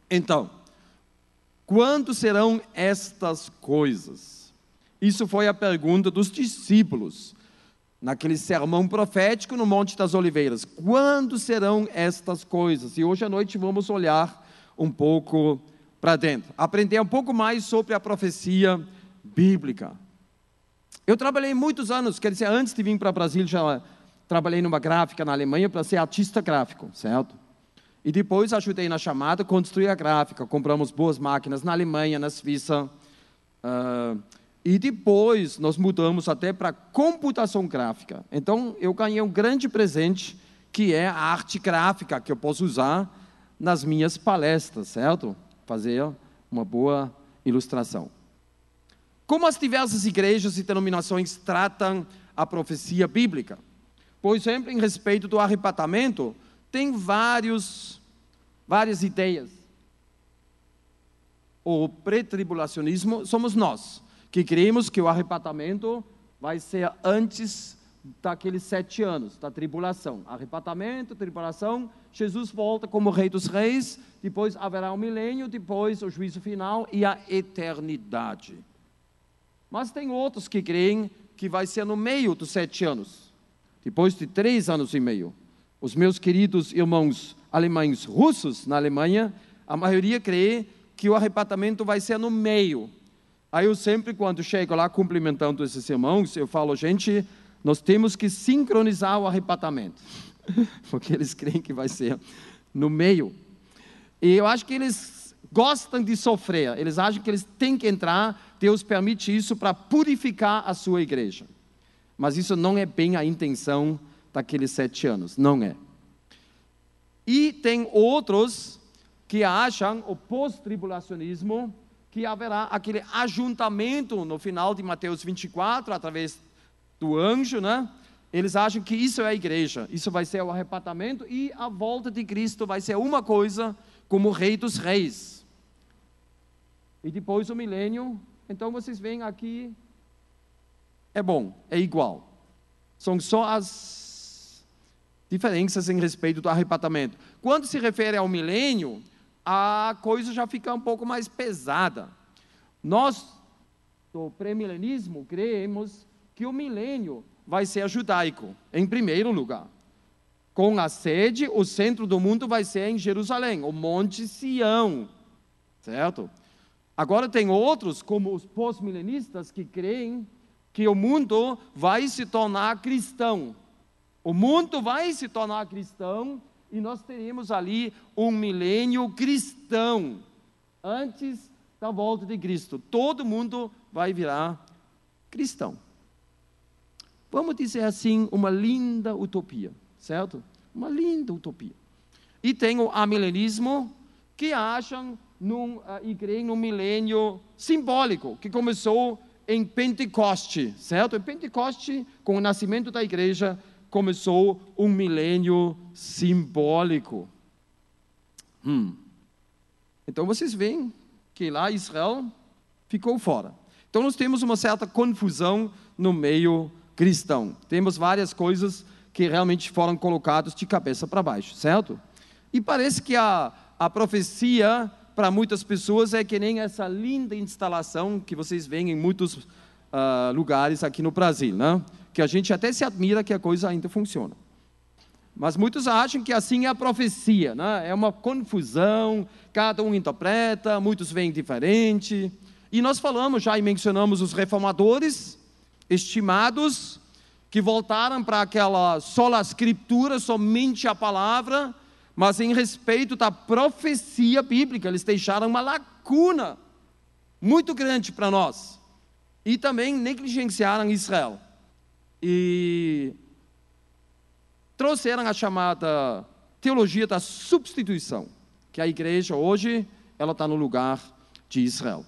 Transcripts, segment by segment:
Então, quando serão estas coisas? Isso foi a pergunta dos discípulos, naquele sermão profético no Monte das Oliveiras. Quando serão estas coisas? E hoje à noite vamos olhar um pouco para dentro, aprender um pouco mais sobre a profecia bíblica. Eu trabalhei muitos anos, quer dizer, antes de vir para o Brasil, já trabalhei numa gráfica na Alemanha para ser artista gráfico, certo? E depois ajudei na chamada, construir a gráfica, compramos boas máquinas na Alemanha, na Suíça, e depois nós mudamos até para computação gráfica. Então eu ganhei um grande presente, que é a arte gráfica, que eu posso usar nas minhas palestras, certo? Fazer uma boa ilustração. Como as diversas igrejas e denominações tratam a profecia bíblica? Por exemplo, em respeito do arrebatamento, tem várias ideias. O pré-tribulacionismo somos nós, que cremos que o arrebatamento vai ser antes daqueles 7 anos, da tribulação. Arrebatamento, tribulação, Jesus volta como Rei dos Reis, depois haverá um milênio, depois o juízo final e a eternidade. Mas tem outros que creem que vai ser no meio dos 7 anos, depois de 3 anos e meio. Os meus queridos irmãos alemães russos na Alemanha, a maioria crê que o arrebatamento vai ser no meio. Aí eu sempre, quando chego lá cumprimentando esses irmãos, eu falo, gente, nós temos que sincronizar o arrebatamento, porque eles creem que vai ser no meio. E eu acho que eles gostam de sofrer, eles acham que eles têm que entrar, Deus permite isso para purificar a sua igreja. Mas isso não é bem a intenção daqueles 7 anos, não é. E tem outros que acham, o pós-tribulacionismo, que haverá aquele ajuntamento no final de Mateus 24, através do anjo, né? Eles acham que isso é a igreja, isso vai ser o arrebatamento e a volta de Cristo vai ser uma coisa como o Rei dos Reis. E depois o milênio, então vocês veem aqui, é bom, é igual. São só as diferenças em respeito do arrebatamento. Quando se refere ao milênio, a coisa já fica um pouco mais pesada. Nós, do pré-milenismo, cremos que o milênio vai ser judaico, em primeiro lugar. Com a sede, o centro do mundo vai ser em Jerusalém, o Monte Sião, certo? Agora tem outros, como os pós-milenistas, que creem que o mundo vai se tornar cristão. O mundo vai se tornar cristão e nós teremos ali um milênio cristão, antes da volta de Cristo. Todo mundo vai virar cristão. Vamos dizer assim, uma linda utopia, certo? Uma linda utopia. E tem o amilenismo, que acham e creem num milênio simbólico, que começou em Pentecoste, certo? Em Pentecoste, com o nascimento da igreja, começou um milênio simbólico. Então vocês veem que lá Israel ficou fora. Então nós temos uma certa confusão no meio cristão. Temos várias coisas que realmente foram colocadas de cabeça para baixo, certo? E parece que a profecia, para muitas pessoas, é que nem essa linda instalação que vocês veem em muitos lugares aqui no Brasil, né? Que a gente até se admira que a coisa ainda funciona. Mas muitos acham que assim é a profecia, né? É uma confusão, cada um interpreta, muitos veem diferente. E nós falamos já e mencionamos os reformadores estimados, que voltaram para aquela sola escritura, somente a palavra, mas em respeito da profecia bíblica, eles deixaram uma lacuna muito grande para nós. E também negligenciaram Israel. E trouxeram a chamada teologia da substituição, que a igreja hoje, ela está no lugar de Israel.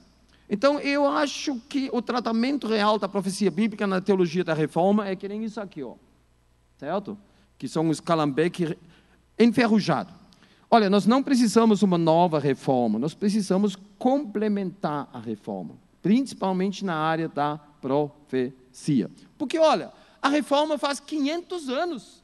Então eu acho que o tratamento real da profecia bíblica na teologia da reforma é que nem isso aqui, ó, certo? Que são os calhambeques enferrujados. Olha, nós não precisamos uma nova reforma, nós precisamos complementar a reforma, principalmente na área da profecia. Porque olha, a reforma faz 500 anos.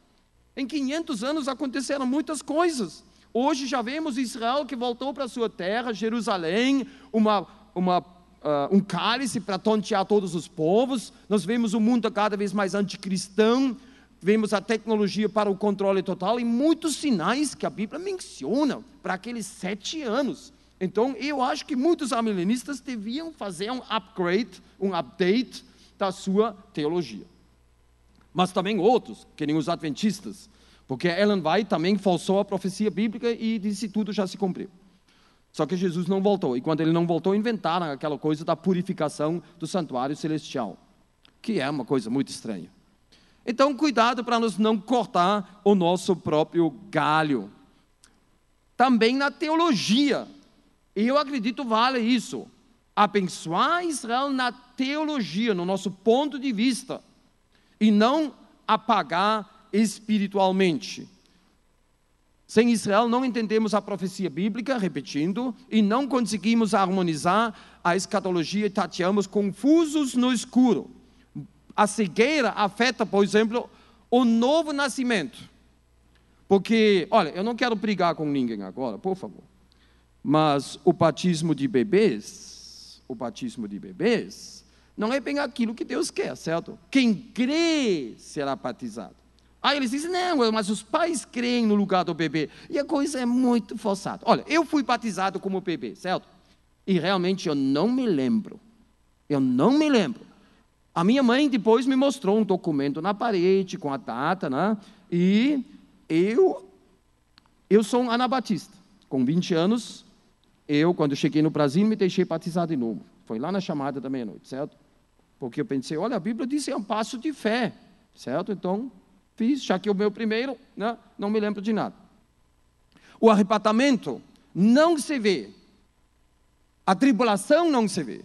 Em 500 anos aconteceram muitas coisas. Hoje já vemos Israel que voltou para sua terra, Jerusalém, um cálice para tontear todos os povos. Nós vemos o mundo cada vez mais anticristão, vemos a tecnologia para o controle total e muitos sinais que a Bíblia menciona para aqueles 7 anos. Então, eu acho que muitos amilenistas deviam fazer um upgrade, um update da sua teologia. Mas também outros, que nem os adventistas, porque Ellen White também falsou a profecia bíblica e disse que tudo já se cumpriu. Só que Jesus não voltou, e quando ele não voltou, inventaram aquela coisa da purificação do santuário celestial, que é uma coisa muito estranha. Então, cuidado para nós não cortar o nosso próprio galho. Também na teologia, eu acredito vale isso, abençoar Israel na teologia, no nosso ponto de vista, e não apagar espiritualmente. Sem Israel não entendemos a profecia bíblica, repetindo, e não conseguimos harmonizar a escatologia e tateamos confusos no escuro. A cegueira afeta, por exemplo, o novo nascimento. Porque, olha, eu não quero brigar com ninguém agora, por favor, mas o batismo de bebês não é bem aquilo que Deus quer, certo? Quem crê será batizado. Aí eles dizem, não, mas os pais creem no lugar do bebê. E a coisa é muito forçada. Olha, eu fui batizado como bebê, certo? E realmente eu não me lembro. A minha mãe depois me mostrou um documento na parede com a data, né? E eu sou um anabatista. Com 20 anos, quando cheguei no Brasil, me deixei batizar de novo. Foi lá na chamada da meia-noite, certo? Porque eu pensei, olha, a Bíblia diz que é um passo de fé, certo? Então, fiz, já que o meu primeiro, né, não me lembro de nada. O arrebatamento não se vê. A tribulação não se vê.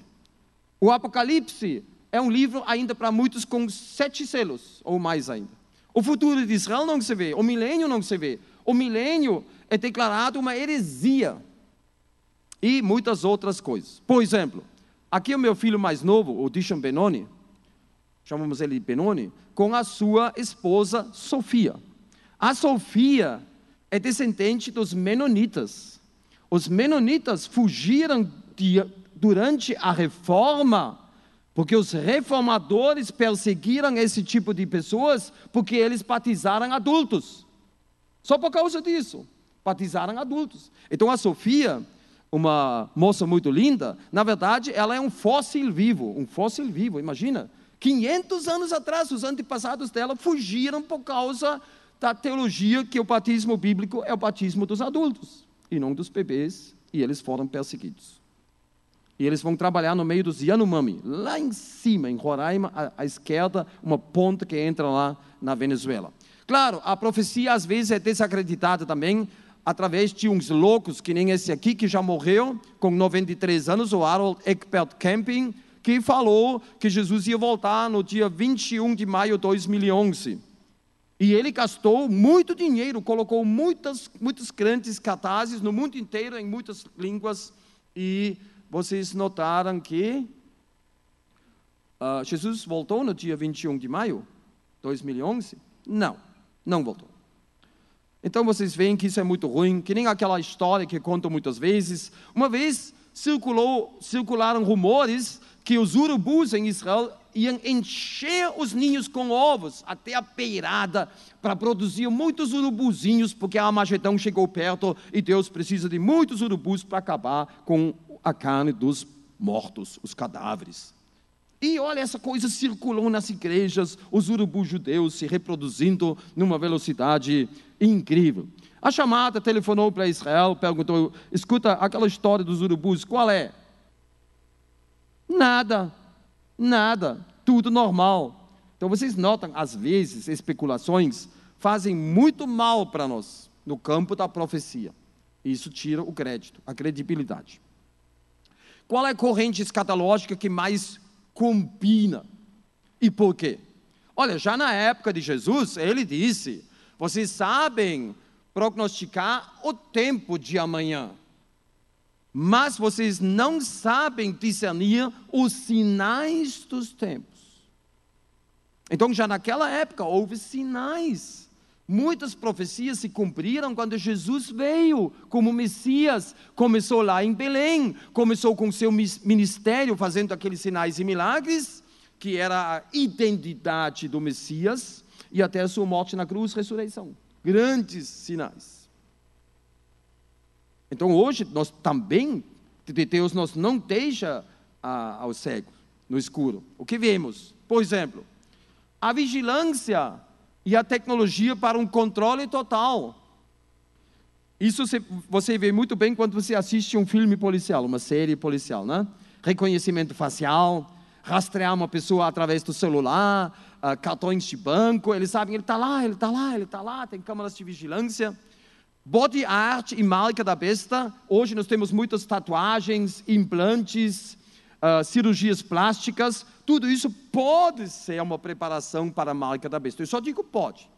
O Apocalipse é um livro ainda para muitos com 7 selos, ou mais ainda. O futuro de Israel não se vê. O milênio não se vê. O milênio é declarado uma heresia. E muitas outras coisas. Por exemplo, aqui é o meu filho mais novo, o Dishon Benoni, chamamos ele de Benoni, com a sua esposa Sofia. A Sofia é descendente dos menonitas. Os menonitas fugiram durante a reforma, porque os reformadores perseguiram esse tipo de pessoas, porque eles batizaram adultos. Só por causa disso, batizaram adultos. Então a Sofia, uma moça muito linda, na verdade ela é um fóssil vivo, imagina. 500 anos atrás, os antepassados dela fugiram por causa da teologia que o batismo bíblico é o batismo dos adultos, e não dos bebês, e eles foram perseguidos. E eles vão trabalhar no meio dos Yanomami, lá em cima, em Roraima, à esquerda, uma ponte que entra lá na Venezuela. Claro, a profecia às vezes é desacreditada também, através de uns loucos, que nem esse aqui, que já morreu, com 93 anos, o Harold Egbert Camping, que falou que Jesus ia voltar no dia 21 de maio de 2011. E ele gastou muito dinheiro, colocou muitos grandes cartazes no mundo inteiro, em muitas línguas, e vocês notaram que Jesus voltou no dia 21 de maio de 2011? Não voltou. Então vocês veem que isso é muito ruim, que nem aquela história que contam muitas vezes. Uma vez circularam rumores que os urubus em Israel iam encher os ninhos com ovos até a beirada para produzir muitos urubuzinhos, porque a Armagedão chegou perto e Deus precisa de muitos urubus para acabar com a carne dos mortos, os cadáveres. E olha, essa coisa circulou nas igrejas, os urubus judeus se reproduzindo numa velocidade incrível. A chamada telefonou para Israel, perguntou, escuta, aquela história dos urubus, qual é? Nada, tudo normal. Então vocês notam, às vezes, especulações fazem muito mal para nós, no campo da profecia. Isso tira o crédito, a credibilidade. Qual é a corrente escatológica que mais combina? E por quê? Olha, já na época de Jesus, ele disse, vocês sabem prognosticar o tempo de amanhã, mas vocês não sabem discernir os sinais dos tempos. Então, já naquela época, houve sinais Muitas profecias se cumpriram quando Jesus veio como Messias. Começou lá em Belém, começou com seu ministério, fazendo aqueles sinais e milagres, que era a identidade do Messias, e até a sua morte na cruz, ressurreição. Grandes sinais. Então hoje, nós também, Deus nos não deixa ao cego, no escuro. O que vemos? Por exemplo, a vigilância e a tecnologia para um controle total. Isso você vê muito bem quando você assiste um filme policial, uma série policial, né? Reconhecimento facial, rastrear uma pessoa através do celular, cartões de banco, eles sabem, ele está lá, tem câmeras de vigilância. Body art e marca da besta. Hoje nós temos muitas tatuagens, implantes, cirurgias plásticas. Tudo isso pode ser uma preparação para a marca da besta. Eu só digo pode.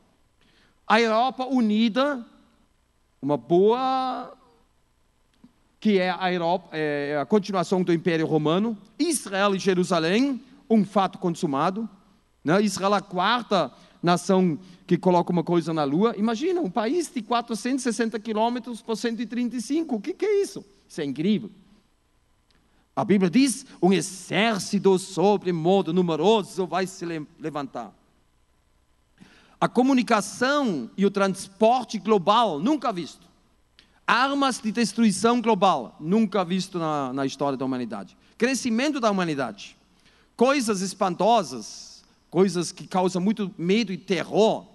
A Europa unida, uma boa, que é a Europa, a continuação do Império Romano. Israel e Jerusalém, um fato consumado, né? Israel, a quarta nação que coloca uma coisa na lua. Imagina, um país de 460 quilômetros por 135, o que é isso? Isso é incrível. A Bíblia diz, um exército sobremodo numeroso vai se levantar. A comunicação e o transporte global, nunca visto. Armas de destruição global, nunca visto na história da humanidade. Crescimento da humanidade. Coisas espantosas, coisas que causam muito medo e terror,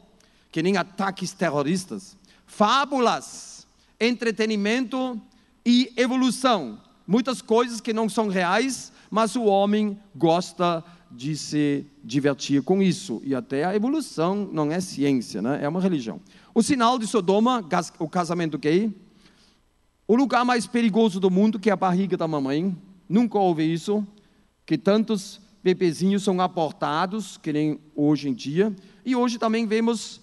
que nem ataques terroristas. Fábulas, entretenimento e evolução. Muitas coisas que não são reais, mas o homem gosta de se divertir com isso. E até a evolução não é ciência, né? É uma religião. O sinal de Sodoma, o casamento gay. O lugar mais perigoso do mundo, que é a barriga da mamãe. Nunca houve isso. Que tantos bebezinhos são abortados, que nem hoje em dia. E hoje também vemos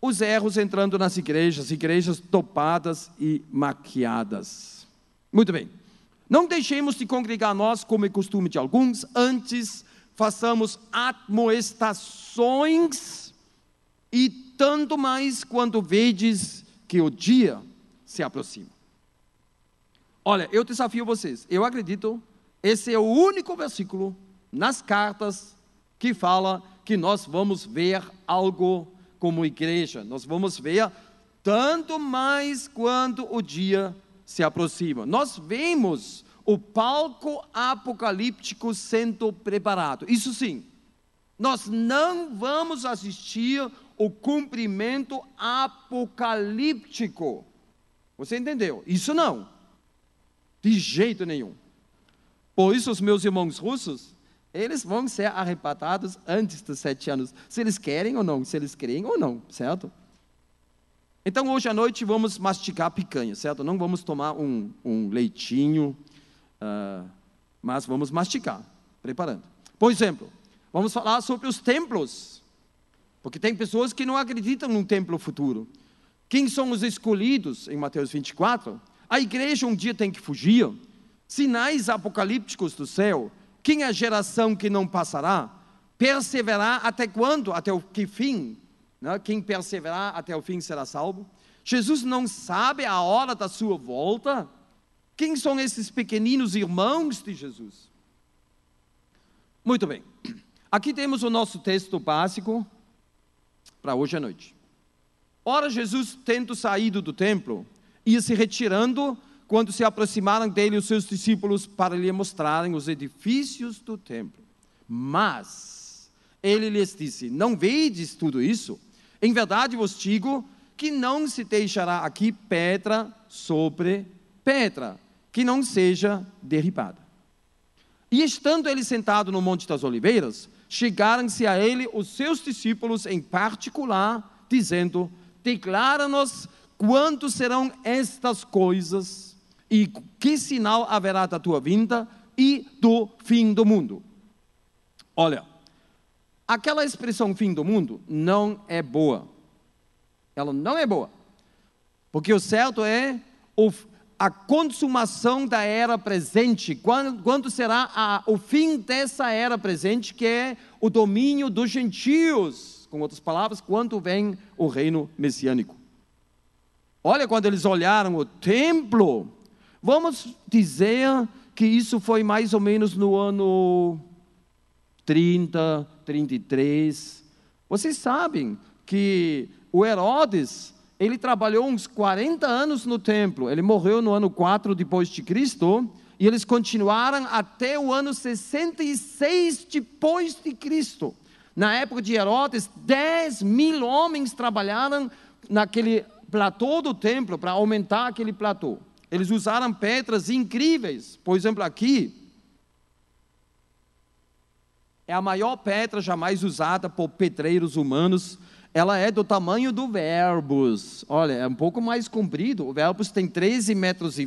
os erros entrando nas igrejas topadas e maquiadas. Muito bem. Não deixemos de congregar nós, como é costume de alguns, antes façamos admoestações e tanto mais quando vedes que o dia se aproxima. Olha, eu desafio vocês, eu acredito, esse é o único versículo nas cartas que fala que nós vamos ver algo como igreja, nós vamos ver tanto mais quando o dia se aproxima. Nós vemos o palco apocalíptico sendo preparado. Isso sim, nós não vamos assistir o cumprimento apocalíptico. Você entendeu? Isso não. De jeito nenhum. Por isso os meus irmãos russos, eles vão ser arrebatados antes dos 7 anos. Se eles querem ou não, se eles creem ou não, certo? Então hoje à noite vamos mastigar picanha, certo? Não vamos tomar um leitinho, mas vamos mastigar, preparando. Por exemplo, vamos falar sobre os templos, porque tem pessoas que não acreditam num templo futuro. Quem são os escolhidos em Mateus 24? A igreja um dia tem que fugir. Sinais apocalípticos do céu. Quem é a geração que não passará? Perseverar até quando? Até o que fim? Quem perseverar até o fim será salvo. Jesus não sabe a hora da sua volta. Quem são esses pequeninos irmãos de Jesus? Muito bem. Aqui temos o nosso texto básico para hoje à noite. Ora, Jesus, tendo saído do templo, ia se retirando quando se aproximaram dele os seus discípulos para lhe mostrarem os edifícios do templo. Mas ele lhes disse, não vedes tudo isso? Em verdade vos digo que não se deixará aqui pedra sobre pedra, que não seja derribada. E estando ele sentado no Monte das Oliveiras, chegaram-se a ele os seus discípulos em particular, dizendo, declara-nos quando serão estas coisas e que sinal haverá da tua vinda e do fim do mundo. Olha, aquela expressão fim do mundo não é boa. Ela não é boa. Porque o certo é a consumação da era presente. Quando será o fim dessa era presente, que é o domínio dos gentios, Com outras palavras, quando vem o reino messiânico. Olha, quando eles olharam o templo, vamos dizer que isso foi mais ou menos no ano 30, 33. Vocês sabem que o Herodes, ele trabalhou uns 40 anos no templo. Ele morreu no ano 4 depois de Cristo. E eles continuaram até o ano 66 depois de Cristo. Na época de Herodes, 10.000 homens trabalharam naquele platô do templo para aumentar aquele platô. Eles usaram pedras incríveis. Por exemplo, aqui é a maior pedra jamais usada por pedreiros humanos. Ela é do tamanho do Verbus. Olha, é um pouco mais comprido. O Verbus tem 13,20 metros.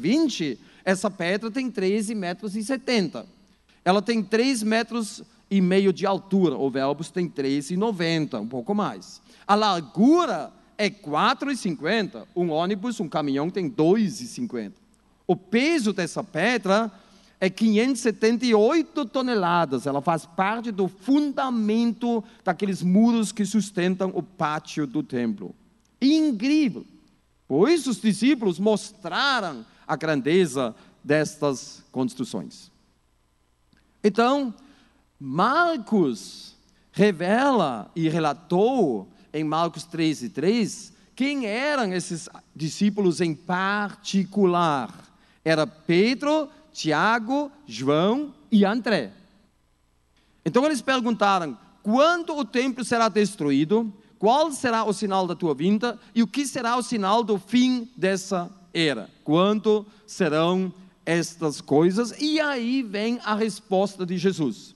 Essa pedra tem 13,70 metros. Ela tem 3,5 metros de altura. O Verbus tem 13,90, um pouco mais. A largura é 4,50. Um ônibus, um caminhão tem 2,50. O peso dessa pedra é 578 toneladas. Ela faz parte do fundamento daqueles muros que sustentam o pátio do templo. Incrível! Por isso os discípulos mostraram a grandeza destas construções. Então, Marcos revela e relatou em Marcos 13:3 quem eram esses discípulos em particular. Era Pedro, Tiago, João e André. Então eles perguntaram: quando o templo será destruído? Qual será o sinal da tua vinda? E o que será o sinal do fim dessa era? Quando serão estas coisas? E aí vem a resposta de Jesus: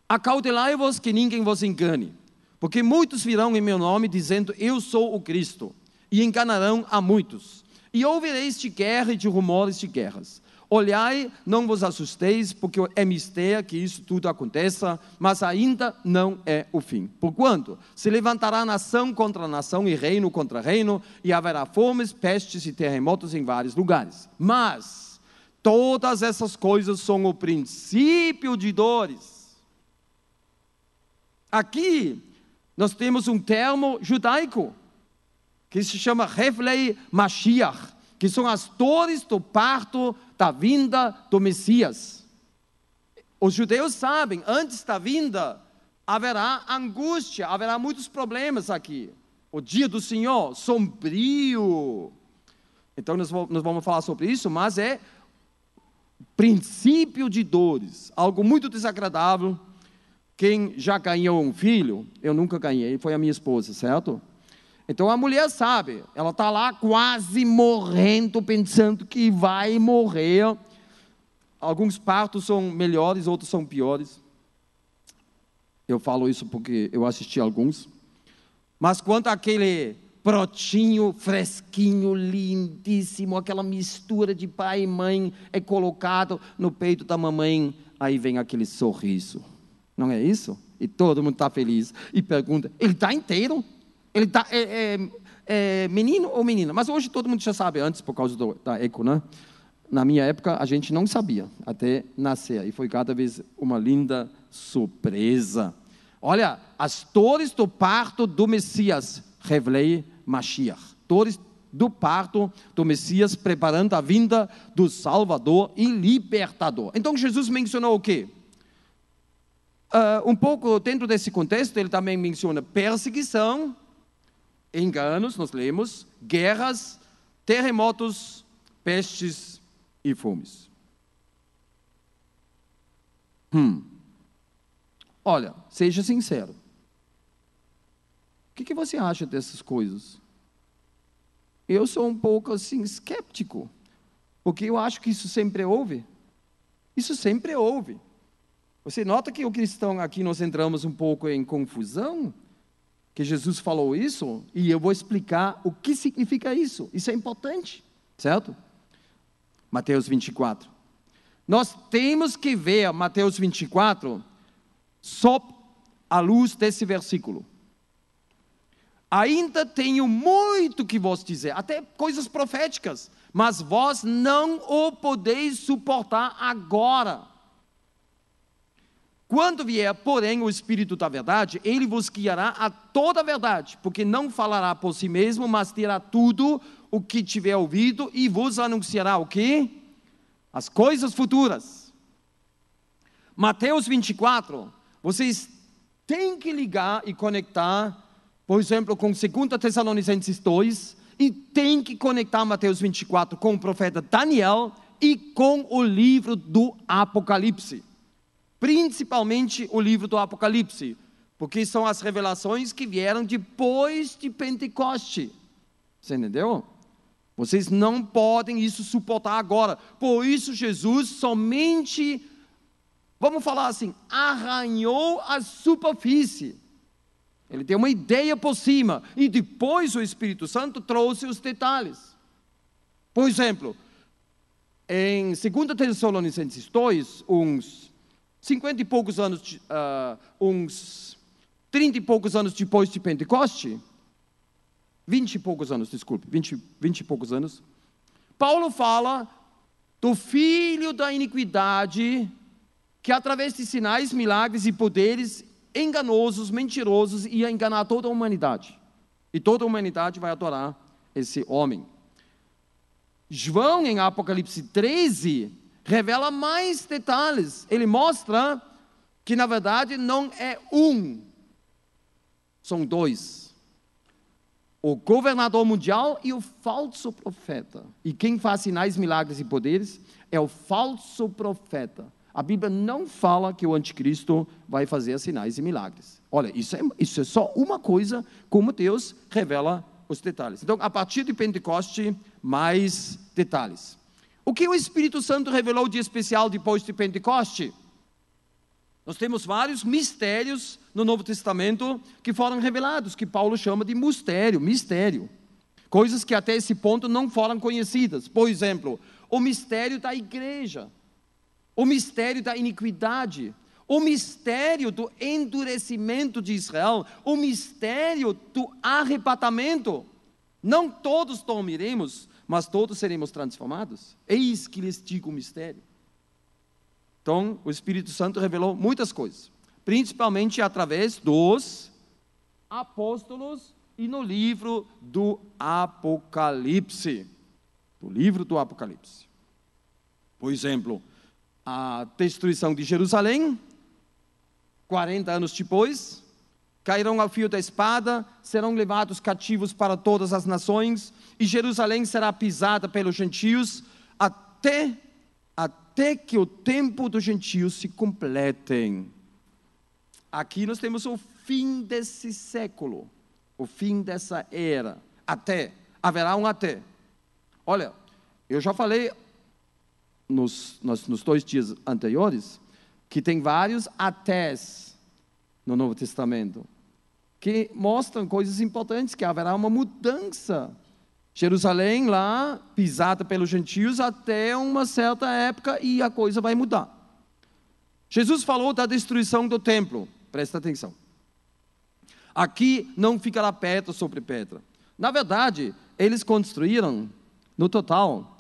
acautelai-vos que ninguém vos engane, porque muitos virão em meu nome dizendo: eu sou o Cristo, e enganarão a muitos. E ouvireis de guerra e de rumores de guerras. Olhai, não vos assusteis, porque é mistério que isso tudo aconteça, mas ainda não é o fim. Porquanto se levantará nação contra nação e reino contra reino, e haverá fomes, pestes e terremotos em vários lugares. Mas todas essas coisas são o princípio de dores. Aqui nós temos um termo judaico, que se chama Reflei Mashiach, que são as dores do parto da vinda do Messias. Os judeus sabem, antes da vinda, haverá angústia, haverá muitos problemas aqui. O dia do Senhor, sombrio. Então nós vamos falar sobre isso, mas é princípio de dores, algo muito desagradável. Quem já ganhou um filho, eu nunca ganhei, foi a minha esposa, certo? Então a mulher sabe, ela está lá quase morrendo, pensando que vai morrer. Alguns partos são melhores, outros são piores. Eu falo isso porque eu assisti alguns. Mas quando aquele brotinho fresquinho, lindíssimo, aquela mistura de pai e mãe é colocado no peito da mamãe, aí vem aquele sorriso. Não é isso? E todo mundo está feliz. E pergunta: ele está inteiro? Ele está menino ou menina? Mas hoje todo mundo já sabe, antes por causa da eco, né? Na minha época a gente não sabia, até nascer. E foi cada vez uma linda surpresa. Olha, as dores do parto do Messias, Reflei Mashiach. Dores do parto do Messias, preparando a vinda do Salvador e Libertador. Então Jesus mencionou o quê? Um pouco dentro desse contexto, ele também menciona perseguição, enganos, nós lemos, guerras, terremotos, pestes e fomes. Olha, seja sincero. O que você acha dessas coisas? Eu sou um pouco assim escéptico, porque eu acho que isso sempre houve. Isso sempre houve. Você nota que o cristão aqui nós entramos um pouco em confusão? Que Jesus falou isso, e eu vou explicar o que significa isso. Isso é importante, certo? Mateus 24. Nós temos que ver Mateus 24 sob a luz desse versículo. Ainda tenho muito que vos dizer, até coisas proféticas, mas vós não o podeis suportar agora. Quando vier, porém, o Espírito da verdade, ele vos guiará a toda a verdade, porque não falará por si mesmo, mas dirá tudo o que tiver ouvido e vos anunciará o quê? As coisas futuras. Mateus 24, vocês têm que ligar e conectar, por exemplo, com 2 Tessalonicenses 2, e tem que conectar Mateus 24 com o profeta Daniel e com o livro do Apocalipse. Principalmente o livro do Apocalipse, porque são as revelações que vieram depois de Pentecoste. Você entendeu? Vocês não podem isso suportar agora. Por isso Jesus somente, vamos falar assim, arranhou a superfície. Ele deu uma ideia por cima e depois o Espírito Santo trouxe os detalhes. Por exemplo, em 2 Tessalonicenses 2, uns 50 e poucos anos, uns 30 e poucos anos depois de Pentecoste, 20 e poucos anos, desculpe, 20 e poucos anos, Paulo fala do filho da iniquidade, que através de sinais, milagres e poderes enganosos, mentirosos, ia enganar toda a humanidade. E toda a humanidade vai adorar esse homem. João, em Apocalipse 13, revela mais detalhes. Ele mostra que, na verdade, não é um, são dois. O governador mundial e o falso profeta. E quem faz sinais, milagres e poderes é o falso profeta. A Bíblia não fala que o anticristo vai fazer sinais e milagres. Olha, isso é só uma coisa, como Deus revela os detalhes. Então, a partir de Pentecoste, mais detalhes. O que o Espírito Santo revelou de especial depois de Pentecoste? Nós temos vários mistérios no Novo Testamento que foram revelados, que Paulo chama de mistério. Coisas que até esse ponto não foram conhecidas. Por exemplo, o mistério da igreja, o mistério da iniquidade, o mistério do endurecimento de Israel, o mistério do arrebatamento. Não todos dormiremos, mas todos seremos transformados. Eis que lhes digo o mistério. Então, o Espírito Santo revelou muitas coisas, principalmente através dos apóstolos e no livro do Apocalipse. Do livro do Apocalipse. Por exemplo, a destruição de Jerusalém, 40 anos depois, cairão ao fio da espada, serão levados cativos para todas as nações, e Jerusalém será pisada pelos gentios, até que o tempo dos gentios se completem. Aqui nós temos o fim desse século, o fim dessa era, haverá um até. Olha, eu já falei nos 2 dias anteriores, que tem vários atés no Novo Testamento, que mostram coisas importantes, que haverá uma mudança. Jerusalém lá, pisada pelos gentios até uma certa época e a coisa vai mudar. Jesus falou da destruição do templo, presta atenção. Aqui não ficará pedra sobre pedra. Na verdade, eles construíram, no total,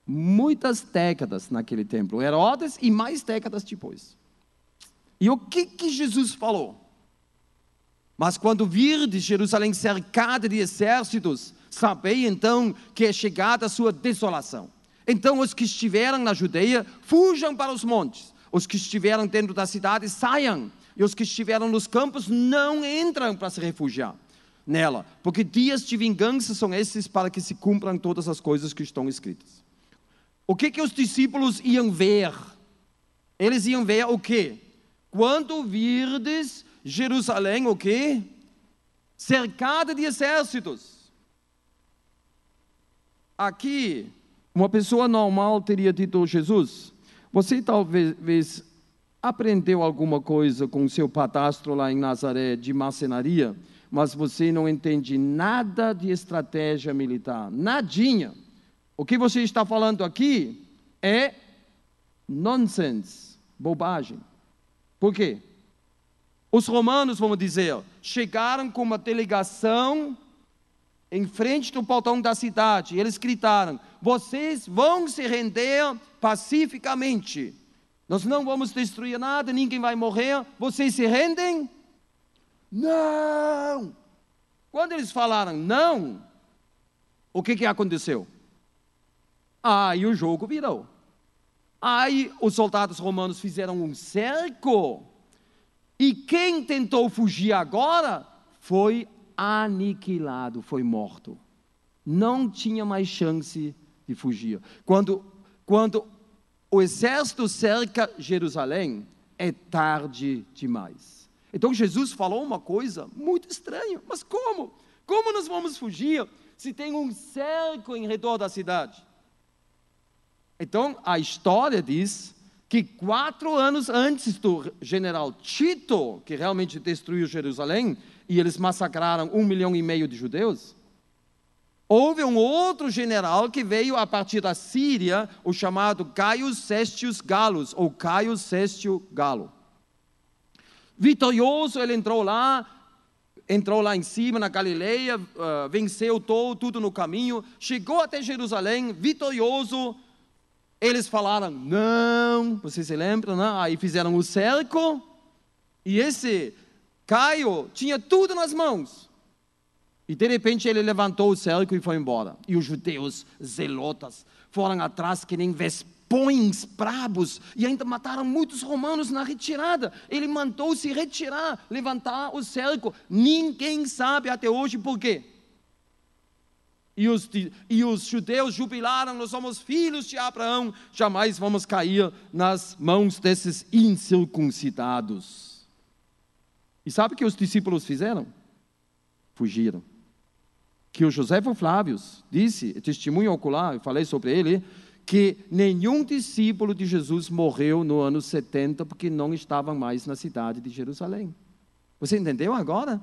muitas décadas naquele templo. Herodes e mais décadas depois. E o que Jesus falou? Mas quando virdes Jerusalém cercada de exércitos, sabei então que é chegada a sua desolação. Então os que estiveram na Judeia, fujam para os montes. Os que estiveram dentro da cidade, saiam. E os que estiveram nos campos, não entram para se refugiar nela. Porque dias de vingança são esses para que se cumpram todas as coisas que estão escritas. O que os discípulos iam ver? Eles iam ver o quê? Quando virdes Jerusalém, o quê? Cercada de exércitos. Aqui, uma pessoa normal teria dito: Jesus, você talvez aprendeu alguma coisa com o seu padrasto lá em Nazaré de marcenaria, mas você não entende nada de estratégia militar, nadinha. O que você está falando aqui é nonsense, bobagem. Por quê? Os romanos, vamos dizer, chegaram com uma delegação em frente do portão da cidade. Eles gritaram: vocês vão se render pacificamente. Nós não vamos destruir nada, ninguém vai morrer. Vocês se rendem? Não! Quando eles falaram não, o que aconteceu? Aí o jogo virou. Aí os soldados romanos fizeram um cerco. E quem tentou fugir agora foi aniquilado, foi morto. Não tinha mais chance de fugir. Quando o exército cerca Jerusalém, é tarde demais. Então Jesus falou uma coisa muito estranha. Mas como? Como nós vamos fugir se tem um cerco em redor da cidade? Então a história diz que 4 anos antes do general Tito, que realmente destruiu Jerusalém, e eles massacraram 1,5 milhão de judeus, houve um outro general que veio a partir da Síria, o chamado Gaius Cestius Gallus, ou Caio Céstio Galo. Vitorioso, ele entrou lá em cima, na Galileia, venceu tudo no caminho, chegou até Jerusalém, vitorioso. Eles falaram, não, vocês se lembram, não? Aí fizeram o cerco, e esse Caio tinha tudo nas mãos. E de repente ele levantou o cerco e foi embora. E os judeus zelotas foram atrás que nem vespões bravos e ainda mataram muitos romanos na retirada. Ele mandou se retirar, levantar o cerco. Ninguém sabe até hoje por quê. E os judeus jubilaram, nós somos filhos de Abraão, jamais vamos cair nas mãos desses incircuncidados. E sabe o que os discípulos fizeram? Fugiram. Que o Joséfo Flávio disse, testemunho ocular, eu falei sobre ele, que nenhum discípulo de Jesus morreu no ano 70 porque não estavam mais na cidade de Jerusalém. Você entendeu agora?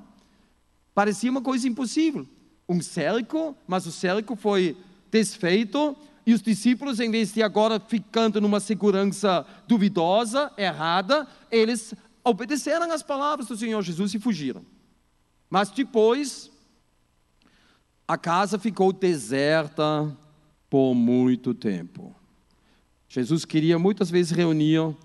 Parecia uma coisa impossível. Um cerco, mas o cerco foi desfeito e os discípulos, em vez de agora ficando numa segurança duvidosa, errada, eles obedeceram às palavras do Senhor Jesus e fugiram. Mas depois, a casa ficou deserta por muito tempo. Jesus queria muitas vezes reunir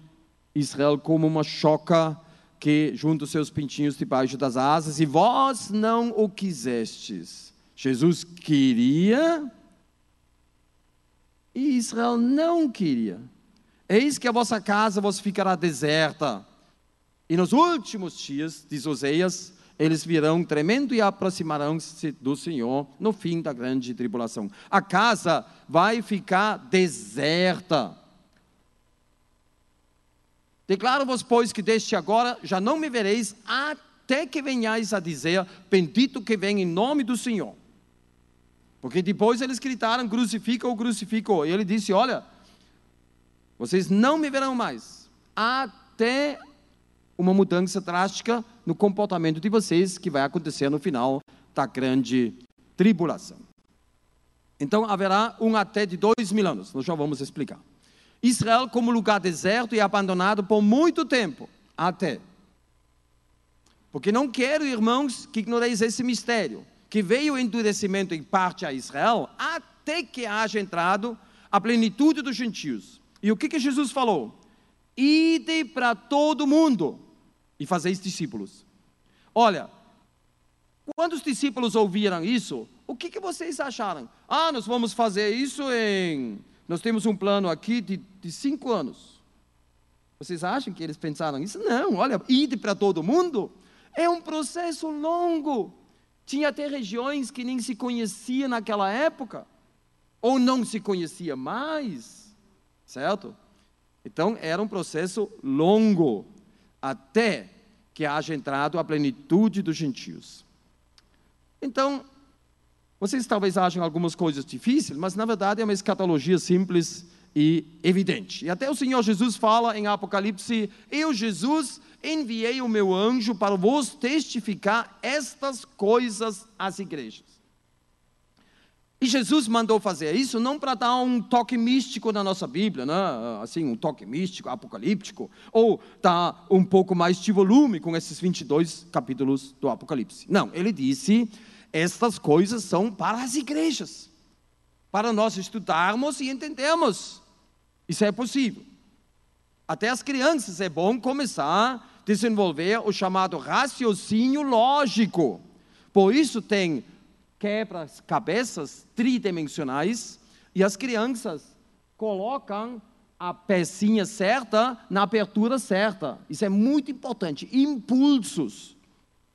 Israel como uma choca que junta os seus pintinhos debaixo das asas, e vós não o quisestes. Jesus queria e Israel não queria. Eis que a vossa casa vos ficará deserta. E nos últimos dias, diz Oséias, eles virão tremendo e aproximarão-se do Senhor no fim da grande tribulação. A casa vai ficar deserta. Declaro-vos, pois, que desde agora já não me vereis, até que venhais a dizer, bendito que vem em nome do Senhor. Porque depois eles gritaram, crucifica-o, crucifica-o. E ele disse, olha, vocês não me verão mais, até uma mudança drástica no comportamento de vocês, que vai acontecer no final da grande tribulação. Então haverá até de 2.000 anos, nós já vamos explicar. Israel como lugar deserto e abandonado por muito tempo, até. Porque não quero, irmãos, que ignoreis esse mistério, que veio o endurecimento em parte a Israel, até que haja entrado a plenitude dos gentios. E o que Jesus falou? Ide para todo mundo e fazeis discípulos. Olha, quando os discípulos ouviram isso, o que vocês acharam? Nós vamos fazer isso nós temos um plano aqui de 5 anos. Vocês acham que eles pensaram isso? Não, olha, ide para todo mundo é um processo longo. Tinha até regiões que nem se conhecia naquela época, ou não se conhecia mais, certo? Então era um processo longo, até que haja entrado a plenitude dos gentios. Então, vocês talvez achem algumas coisas difíceis, mas na verdade é uma escatologia simples e evidente. E até o Senhor Jesus fala em Apocalipse, eu, Jesus, enviei o meu anjo para vos testificar estas coisas às igrejas. E Jesus mandou fazer isso não para dar um toque místico na nossa Bíblia, né? Assim, um toque místico, apocalíptico, ou dar um pouco mais de volume com esses 22 capítulos do Apocalipse. Não, ele disse, estas coisas são para as igrejas, para nós estudarmos e entendermos. Isso é possível. Até as crianças é bom começar a desenvolver o chamado raciocínio lógico. Por isso tem quebra-cabeças tridimensionais e as crianças colocam a pecinha certa na abertura certa. Isso é muito importante. Impulsos.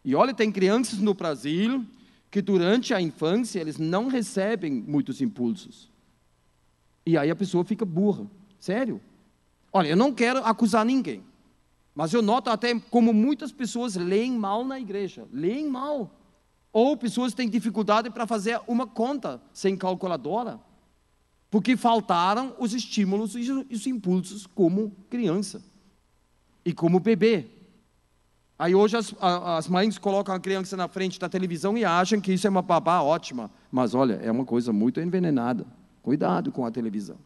E olha, tem crianças no Brasil que durante a infância eles não recebem muitos impulsos. E aí a pessoa fica burra. Sério. Olha, eu não quero acusar ninguém, mas eu noto até como muitas pessoas leem mal na igreja. Leem mal. Ou pessoas têm dificuldade para fazer uma conta sem calculadora, porque faltaram os estímulos e os impulsos como criança e como bebê. Aí hoje as mães colocam a criança na frente da televisão e acham que isso é uma babá ótima. Mas olha, é uma coisa muito envenenada. Cuidado com a televisão.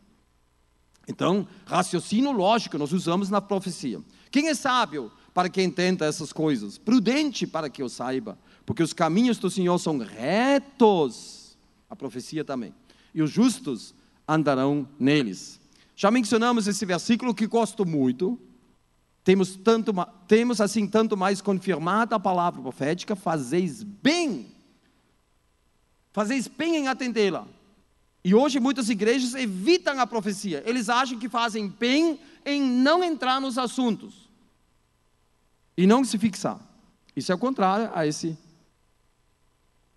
Então, raciocínio lógico nós usamos na profecia. Quem é sábio para que entenda essas coisas? Prudente para que eu saiba. Porque os caminhos do Senhor são retos. A profecia também. E os justos andarão neles. Já mencionamos esse versículo que gosto muito. Temos assim tanto mais confirmada a palavra profética, fazeis bem em atendê-la. E hoje muitas igrejas evitam a profecia, eles acham que fazem bem em não entrar nos assuntos e não se fixar. Isso é o contrário a esse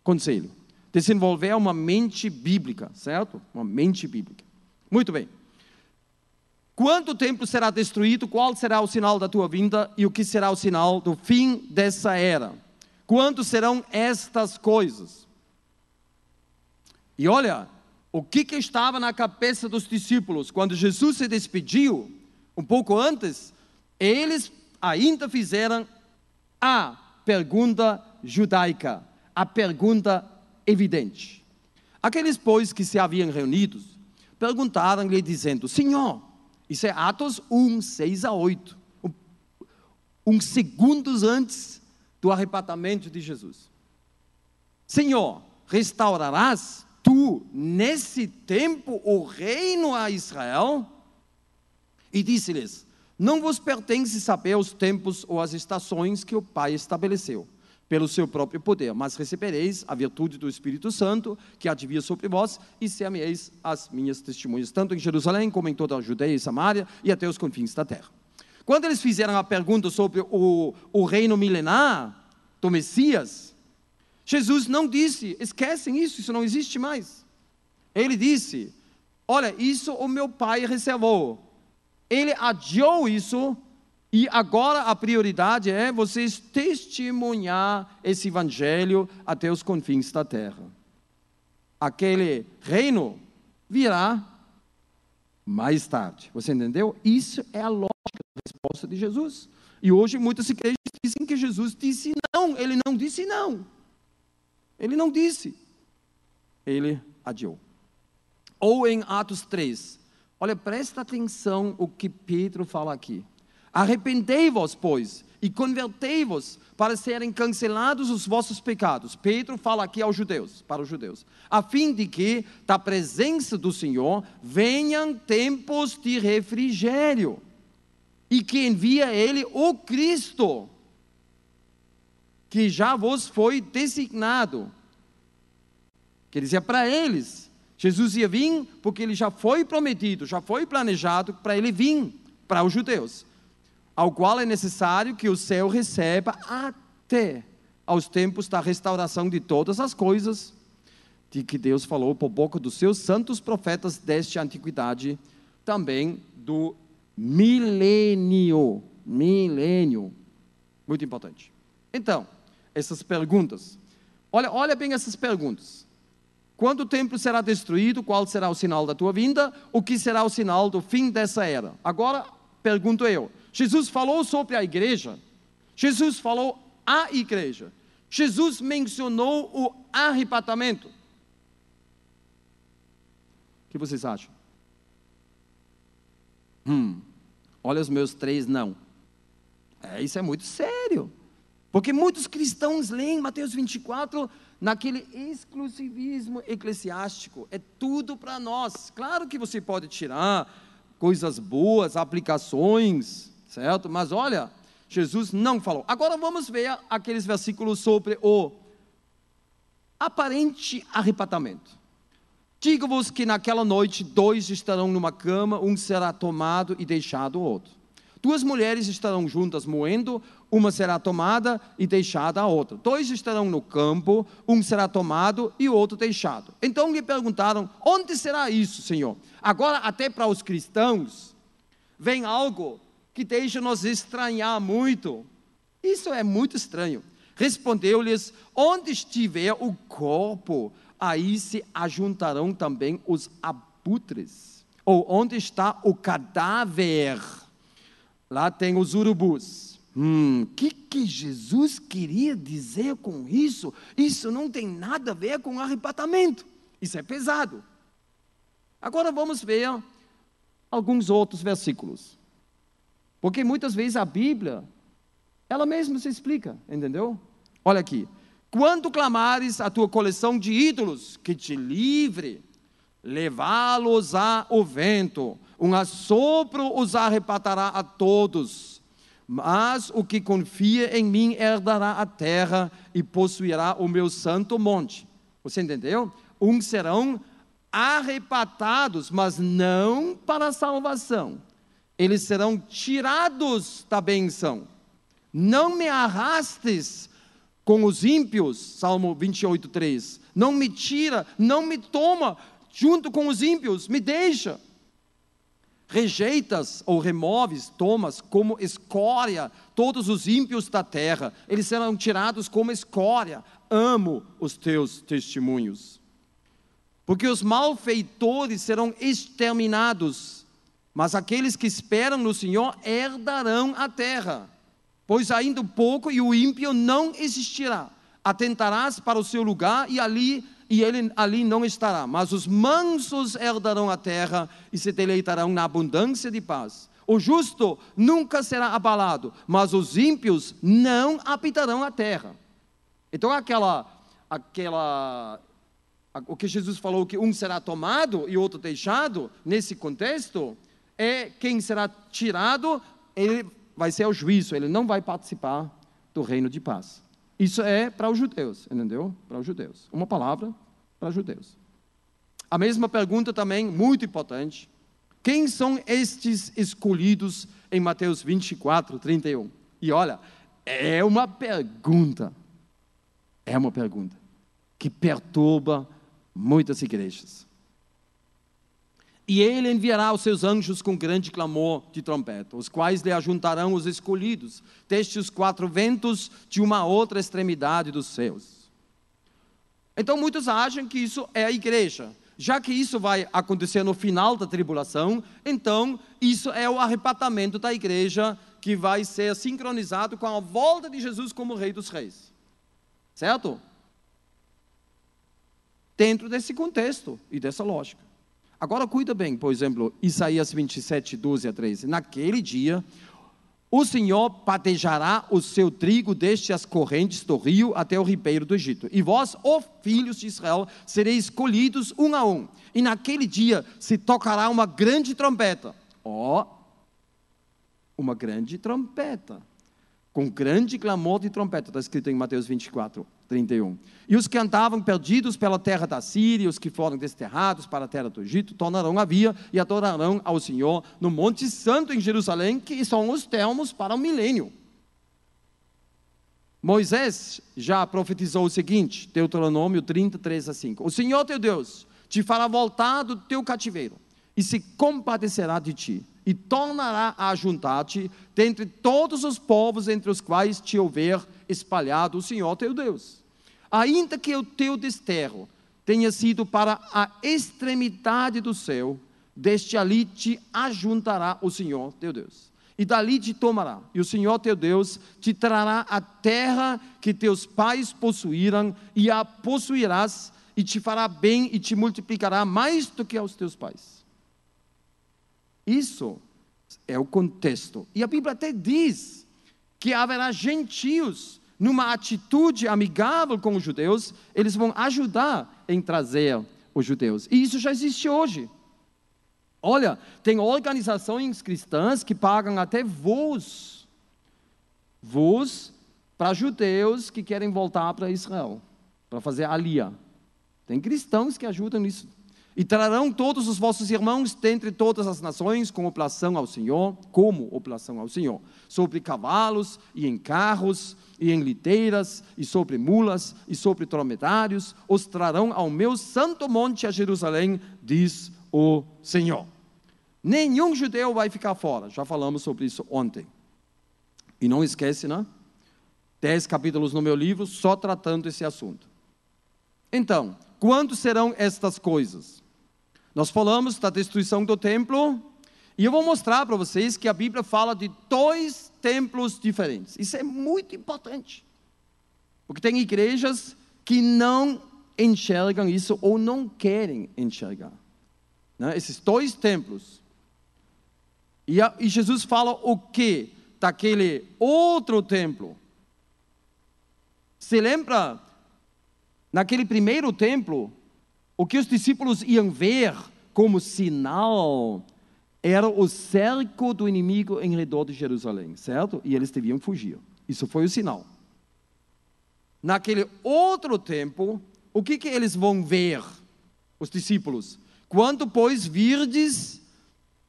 conselho. Desenvolver uma mente bíblica, certo? Uma mente bíblica. Muito bem. Quando o templo será destruído, qual será o sinal da tua vinda e o que será o sinal do fim dessa era? Quando serão estas coisas? E olha, o que estava na cabeça dos discípulos quando Jesus se despediu, um pouco antes, eles ainda fizeram a pergunta judaica, a pergunta evidente. Aqueles, pois, que se haviam reunidos, perguntaram-lhe dizendo: Senhor, isso é Atos 1, 6 a 8, uns segundos antes do arrebatamento de Jesus. Senhor, restaurarás tu, nesse tempo, o reino a Israel? E disse-lhes: não vos pertence saber os tempos ou as estações que o Pai estabeleceu, pelo seu próprio poder, mas recebereis a virtude do Espírito Santo, que há de vir sobre vós, e ser-me-eis as minhas testemunhas, tanto em Jerusalém, como em toda a Judeia e Samaria, e até os confins da terra. Quando eles fizeram a pergunta sobre o reino milenar do Messias, Jesus não disse: esquecem isso não existe mais. Ele disse: olha, isso o meu Pai reservou. Ele adiou isso, e agora a prioridade é vocês testemunhar esse evangelho até os confins da terra. Aquele reino virá mais tarde. Você entendeu? Isso é a lógica da resposta de Jesus. E hoje muitas igrejas dizem que Jesus disse não. Ele não disse não. Ele não disse. Ele adiou. Ou em Atos 3. Olha, presta atenção o que Pedro fala aqui. Arrependei-vos, pois, e convertei-vos para serem cancelados os vossos pecados. Pedro fala aqui aos judeus, para os judeus, a fim de que da presença do Senhor venham tempos de refrigério, e que envia Ele o Cristo, que já vos foi designado. Quer dizer, para eles, Jesus ia vir porque ele já foi prometido, já foi planejado para ele vir para os judeus, ao qual é necessário que o céu receba até aos tempos da restauração de todas as coisas, de que Deus falou por boca dos seus santos profetas desde a antiguidade, também do milênio. Milênio. Muito importante. Então, essas perguntas. Olha bem essas perguntas. Quando o templo será destruído, qual será o sinal da tua vinda? O que será o sinal do fim dessa era? Agora, pergunto eu. Jesus falou sobre a igreja. Jesus falou a igreja. Jesus mencionou o arrebatamento. O que vocês acham? Olha os meus 3 não. Isso é muito sério. Porque muitos cristãos leem Mateus 24 naquele exclusivismo eclesiástico. É tudo para nós. Claro que você pode tirar coisas boas, aplicações, certo? Mas olha, Jesus não falou. Agora vamos ver aqueles versículos sobre o aparente arrebatamento. Digo-vos que naquela noite 2 estarão numa cama, um será tomado e deixado o outro. 2 mulheres estarão juntas moendo, uma será tomada e deixada a outra. 2 estarão no campo, um será tomado e o outro deixado. Então lhe perguntaram: onde será isso, Senhor? Agora até para os cristãos, vem algo que deixa-nos estranhar muito. Isso é muito estranho. Respondeu-lhes: onde estiver o corpo, aí se ajuntarão também os abutres. Ou onde está o cadáver, lá tem os urubus. Que Jesus queria dizer com isso? Isso não tem nada a ver com arrebatamento. Isso é pesado. Agora vamos ver alguns outros versículos. Porque muitas vezes a Bíblia, ela mesma se explica, entendeu? Olha aqui. Quando clamares a tua coleção de ídolos, que te livre, levá-los ao vento, um assopro os arrebatará a todos, mas o que confia em mim herdará a terra e possuirá o meu santo monte. Você entendeu? Uns serão arrebatados, mas não para a salvação. Eles serão tirados da benção. Não me arrastes com os ímpios, Salmo 28:3. Não me tira, não me toma junto com os ímpios, me deixa. Rejeitas ou removes, tomas como escória todos os ímpios da terra. Eles serão tirados como escória. Amo os teus testemunhos. Porque os malfeitores serão exterminados, mas aqueles que esperam no Senhor herdarão a terra. Pois ainda um pouco e o ímpio não existirá. Atentarás para o seu lugar e ele ali não estará. Mas os mansos herdarão a terra e se deleitarão na abundância de paz. O justo nunca será abalado, mas os ímpios não habitarão a terra. Então o que Jesus falou que um será tomado e outro deixado, nesse contexto, é quem será tirado, ele vai ser o juízo, ele não vai participar do reino de paz. Isso é para os judeus, entendeu? Para os judeus. Uma palavra para os judeus. A mesma pergunta também, muito importante. Quem são estes escolhidos em Mateus 24:31? E olha, é uma pergunta que perturba muitas igrejas. E ele enviará os seus anjos com grande clamor de trombeta, os quais lhe ajuntarão os escolhidos, desde os 4 ventos de uma outra extremidade dos céus. Então muitos acham que isso é a igreja. Já que isso vai acontecer no final da tribulação, então isso é o arrebatamento da igreja, que vai ser sincronizado com a volta de Jesus como Rei dos Reis. Certo? Dentro desse contexto e dessa lógica. Agora cuida bem, por exemplo, Isaías 27:12-13. Naquele dia, o Senhor patejará o seu trigo desde as correntes do rio até o ribeiro do Egito. E vós, ó filhos de Israel, sereis escolhidos um a um. E naquele dia se tocará uma grande trombeta. Uma grande trombeta. Com grande clamor de trombeta. Está escrito em Mateus 24:31. E os que andavam perdidos pela terra da Síria, os que foram desterrados para a terra do Egito, tornarão a via e adorarão ao Senhor no Monte Santo em Jerusalém, que são os termos para o milênio. Moisés já profetizou o seguinte, Deuteronômio 30:3-5. O Senhor teu Deus te fará voltar do teu cativeiro e se compadecerá de ti, e tornará a juntar-te dentre todos os povos entre os quais te houver espalhado o Senhor teu Deus. Ainda que o teu desterro tenha sido para a extremidade do céu, desde ali te ajuntará o Senhor teu Deus. E dali te tomará, e o Senhor teu Deus te trará a terra que teus pais possuíram, e a possuirás, e te fará bem, e te multiplicará mais do que aos teus pais. Isso é o contexto. E a Bíblia até diz que haverá gentios, numa atitude amigável com os judeus, eles vão ajudar em trazer os judeus. E isso já existe hoje. Olha, tem organizações cristãs que pagam até voos para judeus que querem voltar para Israel, para fazer aliyah. Tem cristãos que ajudam nisso. E trarão todos os vossos irmãos dentre todas as nações como oblação ao Senhor, sobre cavalos e em carros e em liteiras e sobre mulas e sobre dromedários, os trarão ao meu santo monte a Jerusalém, diz o Senhor. Nenhum judeu vai ficar fora, já falamos sobre isso ontem. E não esquece, né? 10 capítulos no meu livro só tratando esse assunto. Então, quando serão estas coisas? Nós falamos da destruição do templo, e eu vou mostrar para vocês que a Bíblia fala de 2 templos diferentes. Isso é muito importante, porque tem igrejas que não enxergam isso ou não querem enxergar, né? Esses 2 templos. E Jesus fala o que daquele outro templo? Se lembra, naquele primeiro templo, o que os discípulos iam ver como sinal era o cerco do inimigo em redor de Jerusalém, certo? E eles deviam fugir. Isso foi o sinal. Naquele outro templo, o que eles vão ver, os discípulos? Quando, pois, virdes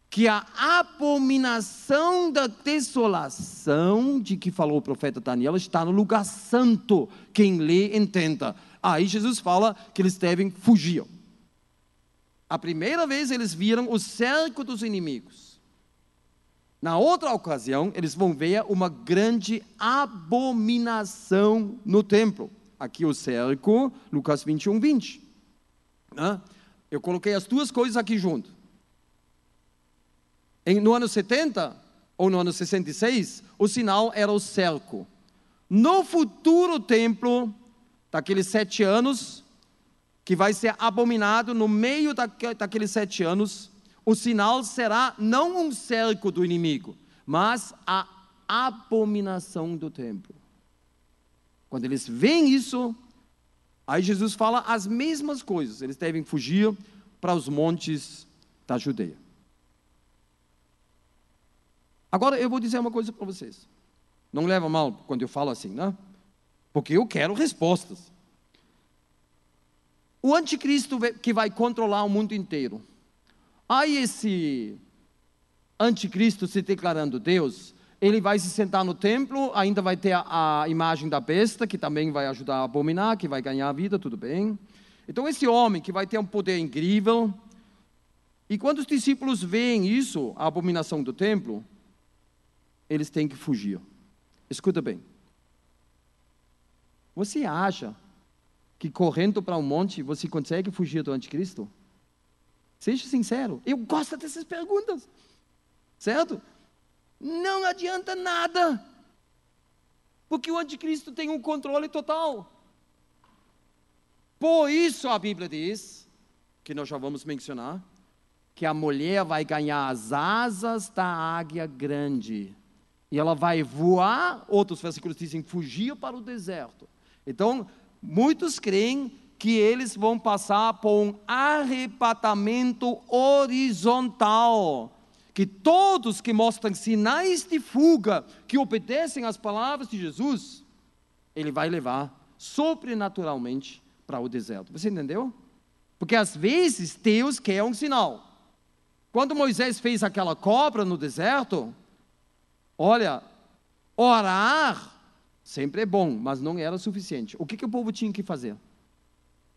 que a abominação da desolação de que falou o profeta Daniel está no lugar santo, quem lê entenda. Aí Jesus fala que eles devem fugir. A primeira vez eles viram o cerco dos inimigos. Na outra ocasião, eles vão ver uma grande abominação no templo. Aqui o cerco, Lucas 21, 20. Eu coloquei as 2 coisas aqui junto. No ano 70, ou no ano 66, o sinal era o cerco. No futuro templo, daqueles 7 anos, que vai ser abominado no meio daqueles 7 anos, o sinal será não um cerco do inimigo, mas a abominação do templo. Quando eles veem isso, aí Jesus fala as mesmas coisas. Eles devem fugir para os montes da Judeia. Agora eu vou dizer uma coisa para vocês. Não leva mal quando eu falo assim, né? Porque eu quero respostas. O anticristo que vai controlar o mundo inteiro. Aí esse anticristo se declarando Deus, ele vai se sentar no templo, ainda vai ter a imagem da besta, que também vai ajudar a abominar, que vai ganhar a vida, tudo bem. Então esse homem que vai ter um poder incrível, e quando os discípulos veem isso, a abominação do templo, eles têm que fugir. Escuta bem. Você acha que correndo para um monte você consegue fugir do anticristo? Seja sincero. Eu gosto dessas perguntas. Certo? Não adianta nada. Porque o anticristo tem um controle total. Por isso a Bíblia diz, que nós já vamos mencionar, que a mulher vai ganhar as asas da águia grande. E ela vai voar, outros versículos dizem, fugir para o deserto. Então, muitos creem que eles vão passar por um arrebatamento horizontal. Que todos que mostram sinais de fuga, que obedecem às palavras de Jesus, ele vai levar sobrenaturalmente para o deserto. Você entendeu? Porque às vezes Deus quer um sinal. Quando Moisés fez aquela cobra no deserto, olha, orar sempre é bom, mas não era suficiente. O que o povo tinha que fazer?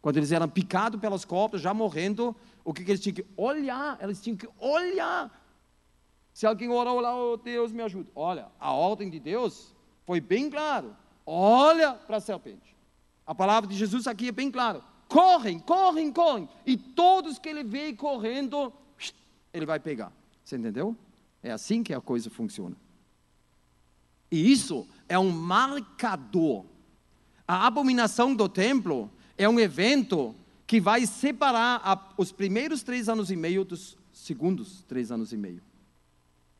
Quando eles eram picados pelas cobras, já morrendo, o que eles tinham que olhar? Eles tinham que olhar. Se alguém orar, oh Deus me ajuda. Olha, a ordem de Deus foi bem claro. Olha para a serpente. A palavra de Jesus aqui é bem clara. Correm, correm, correm. E todos que ele vê correndo, ele vai pegar. Você entendeu? É assim que a coisa funciona. E isso é um marcador. A abominação do templo é um evento que vai separar os primeiros 3 anos e meio dos segundos 3 anos e meio.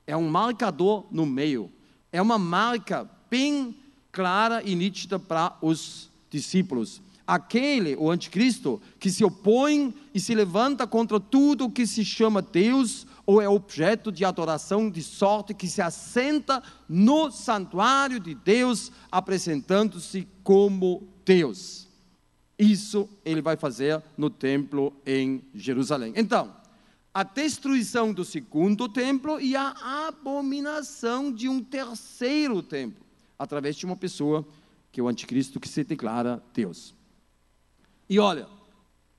É um marcador no meio. É uma marca bem clara e nítida para os discípulos. aquele, o anticristo, que se opõe e se levanta contra tudo que se chama Deus ou é objeto de adoração, de sorte que se assenta no santuário de Deus, apresentando-se como Deus. Isso ele vai fazer no templo em Jerusalém. Então, a destruição do segundo templo e a abominação de um terceiro templo, através de uma pessoa que é o anticristo, que se declara Deus. E olha,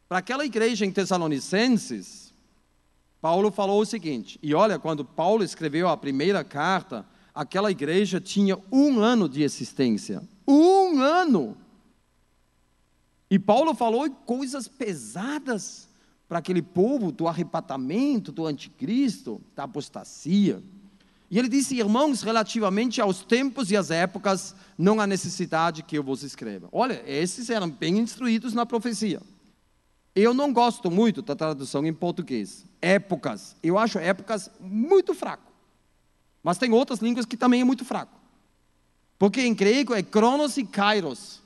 para aquela igreja em Tessalonicenses, Paulo falou o seguinte, e olha, quando Paulo escreveu a primeira carta, aquela igreja tinha 1 ano de existência. 1 ano! E Paulo falou coisas pesadas para aquele povo do arrebatamento, do anticristo, da apostasia. E ele disse, irmãos, relativamente aos tempos e às épocas, não há necessidade que eu vos escreva. Olha, esses eram bem instruídos na profecia. Eu não gosto muito da tradução em português. Épocas. Eu acho épocas muito fraco. Mas tem outras línguas que também é muito fraco. Porque em grego é Cronos e Kairos.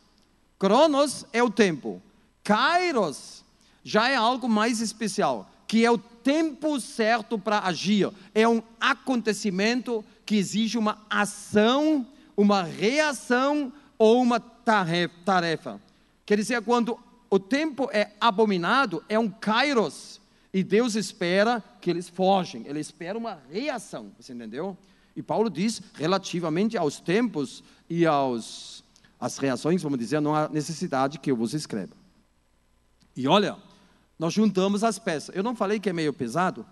Cronos é o tempo. Kairos já é algo mais especial, que é o tempo certo para agir. É um acontecimento que exige uma ação, uma reação ou uma tarefa. Quer dizer, quando o tempo é abominado, é um kairos, e Deus espera que eles fogem, Ele espera uma reação, você entendeu? E Paulo diz, relativamente aos tempos e às reações, vamos dizer, não há necessidade que eu vos escreva. E olha, nós juntamos as peças. Eu não falei que é meio pesado?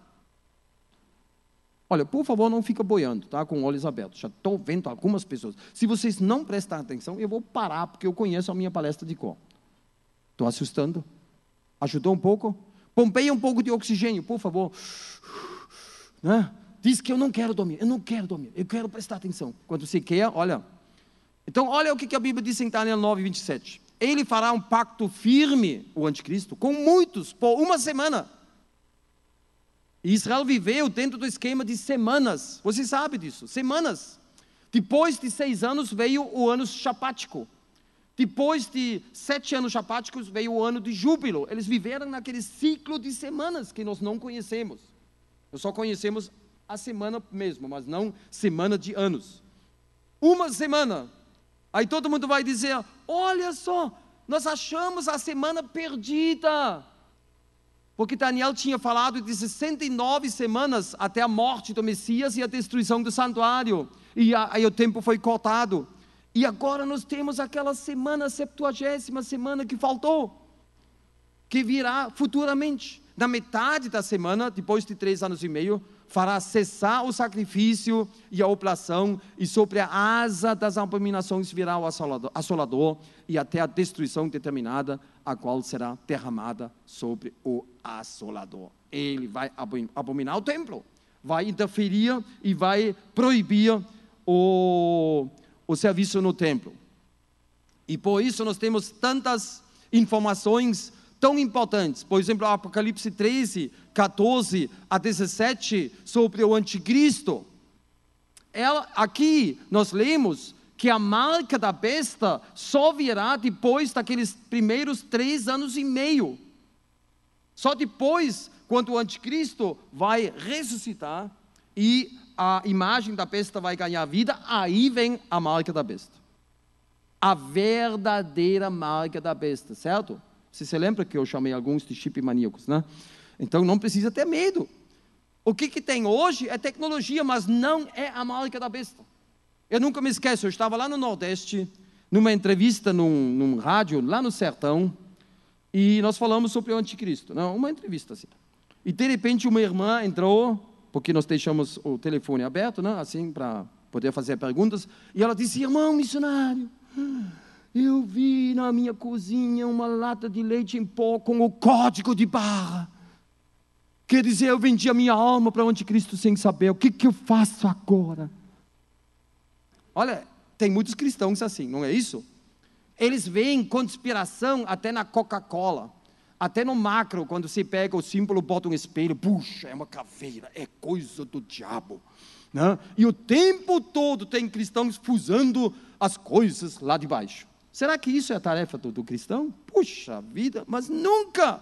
Olha, por favor, não fica boiando, tá? Com olhos abertos. Já estou vendo algumas pessoas. Se vocês não prestarem atenção, eu vou parar, porque eu conheço a minha palestra de cor. Estou assustando? Ajudou um pouco? Pompeia um pouco de oxigênio, por favor. Né? Diz que eu não quero dormir, eu quero prestar atenção. Quando você quer, olha. Então, olha o que a Bíblia diz em Daniel 9:27. Ele fará um pacto firme, o anticristo, com muitos, por 1 semana. E Israel viveu dentro do esquema de semanas. Você sabe disso, semanas. Depois de 6 anos veio o ano sabático. Depois de 7 anos sabáticos veio o ano de júbilo. Eles viveram naquele ciclo de semanas que nós não conhecemos. Nós só conhecemos a semana mesmo, mas não semana de anos. 1 semana. Aí todo mundo vai dizer, olha só, nós achamos a semana perdida. Porque Daniel tinha falado de 69 semanas até a morte do Messias e a destruição do santuário. E aí o tempo foi cortado. E agora nós temos aquela semana, 70ª semana que faltou, que virá futuramente. Na metade da semana, depois de 3 anos e meio, fará cessar o sacrifício e a oblação, e sobre a asa das abominações virá o assolador, e até a destruição determinada, a qual será derramada sobre o assolador. Ele vai abominar o templo, vai interferir e vai proibir o serviço no templo. E por isso nós temos tantas informações tão importantes. Por exemplo, Apocalipse 13, 14 a 17, sobre o anticristo. Aqui nós lemos que a marca da besta só virá depois daqueles primeiros 3 anos e meio. Só depois, quando o anticristo vai ressuscitar e a imagem da besta vai ganhar vida, aí vem a marca da besta. A verdadeira marca da besta, certo? Você se lembra que eu chamei alguns de chip maníacos, né? Então não precisa ter medo. O que tem hoje é tecnologia, mas não é a marca da besta. Eu nunca me esqueço, eu estava lá no Nordeste, numa entrevista num rádio, lá no sertão, e nós falamos sobre o anticristo, não, uma entrevista assim. E de repente uma irmã entrou, porque nós deixamos o telefone aberto, né, assim, para poder fazer perguntas, e ela disse, irmão missionário, eu vi na minha cozinha uma lata de leite em pó com o código de barra. Quer dizer, eu vendi a minha alma para o anticristo sem saber. O que eu faço agora? Olha, tem muitos cristãos assim, não é isso? Eles veem conspiração até na Coca-Cola, até no macro, quando você pega o símbolo, bota um espelho, puxa, é uma caveira, é coisa do diabo. Né? E o tempo todo tem cristãos fusando as coisas lá de baixo. Será que isso é a tarefa do cristão? Puxa vida, mas nunca!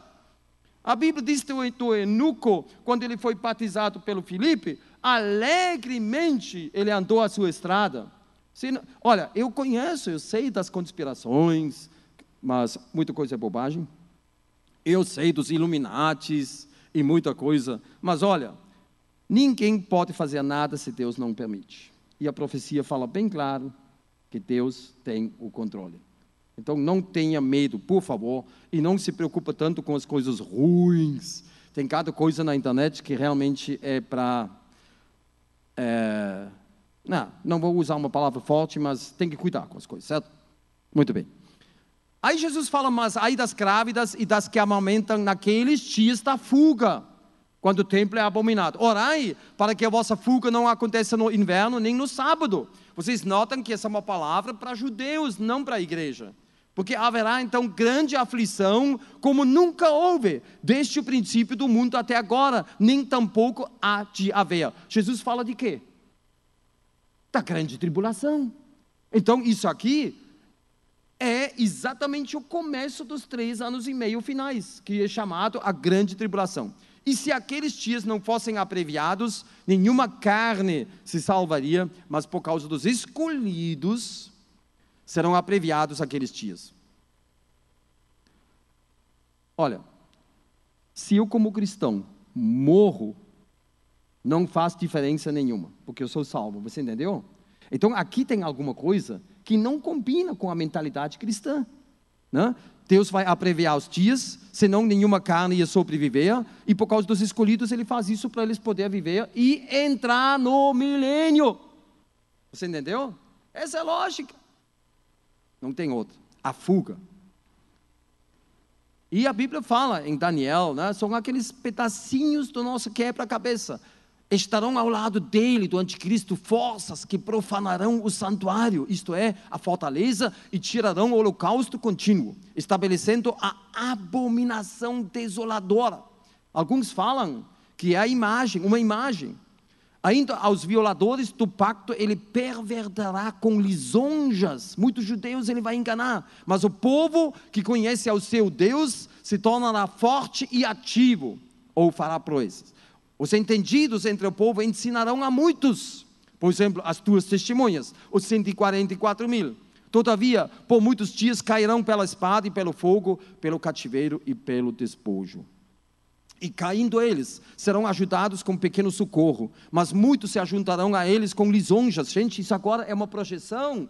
A Bíblia diz do eunuco, quando ele foi batizado pelo Filipe, alegremente ele andou a sua estrada. Olha, eu sei das conspirações, mas muita coisa é bobagem. Eu sei dos Illuminatis e muita coisa, mas olha, ninguém pode fazer nada se Deus não permite. E a profecia fala bem claro que Deus tem o controle. Então não tenha medo, por favor, e não se preocupe tanto com as coisas ruins. Tem cada coisa na internet que realmente é para... não vou usar uma palavra forte, mas tem que cuidar com as coisas, certo? Muito bem. Aí Jesus fala, mas aí das grávidas e das que amamentam naqueles dias da fuga, quando o templo é abominado. Orai para que a vossa fuga não aconteça no inverno nem no sábado. Vocês notam que essa é uma palavra para judeus, não para a igreja. Porque haverá então grande aflição, como nunca houve, desde o princípio do mundo até agora, nem tampouco há de haver. Jesus fala de quê? Da grande tribulação. Então isso aqui é exatamente o começo dos 3 anos e meio finais, que é chamado a grande tribulação. E se aqueles dias não fossem abreviados, nenhuma carne se salvaria, mas por causa dos escolhidos, serão abreviados aqueles dias. Olha, se eu como cristão morro, não faz diferença nenhuma, porque eu sou salvo, você entendeu? Então aqui tem alguma coisa que não combina com a mentalidade cristã, né? Deus vai abreviar os dias, senão nenhuma carne ia sobreviver, e por causa dos escolhidos ele faz isso para eles poderem viver e entrar no milênio. Você entendeu? Essa é a lógica. Não tem outra. A fuga. E a Bíblia fala em Daniel, né, são aqueles pedacinhos do nosso quebra-cabeça. Estarão ao lado dele, do anticristo, forças que profanarão o santuário, isto é, a fortaleza, e tirarão o holocausto contínuo, estabelecendo a abominação desoladora. Alguns falam que é a imagem, uma imagem. Ainda aos violadores do pacto ele perverterá com lisonjas. Muitos judeus ele vai enganar, mas o povo que conhece ao seu Deus se tornará forte e ativo, ou fará proezas. Os entendidos entre o povo ensinarão a muitos, por exemplo, as 2 testemunhas, os 144.000. Todavia, por muitos dias cairão pela espada e pelo fogo, pelo cativeiro e pelo despojo. E caindo eles, serão ajudados com pequeno socorro, mas muitos se ajuntarão a eles com lisonjas. Gente, isso agora é uma projeção.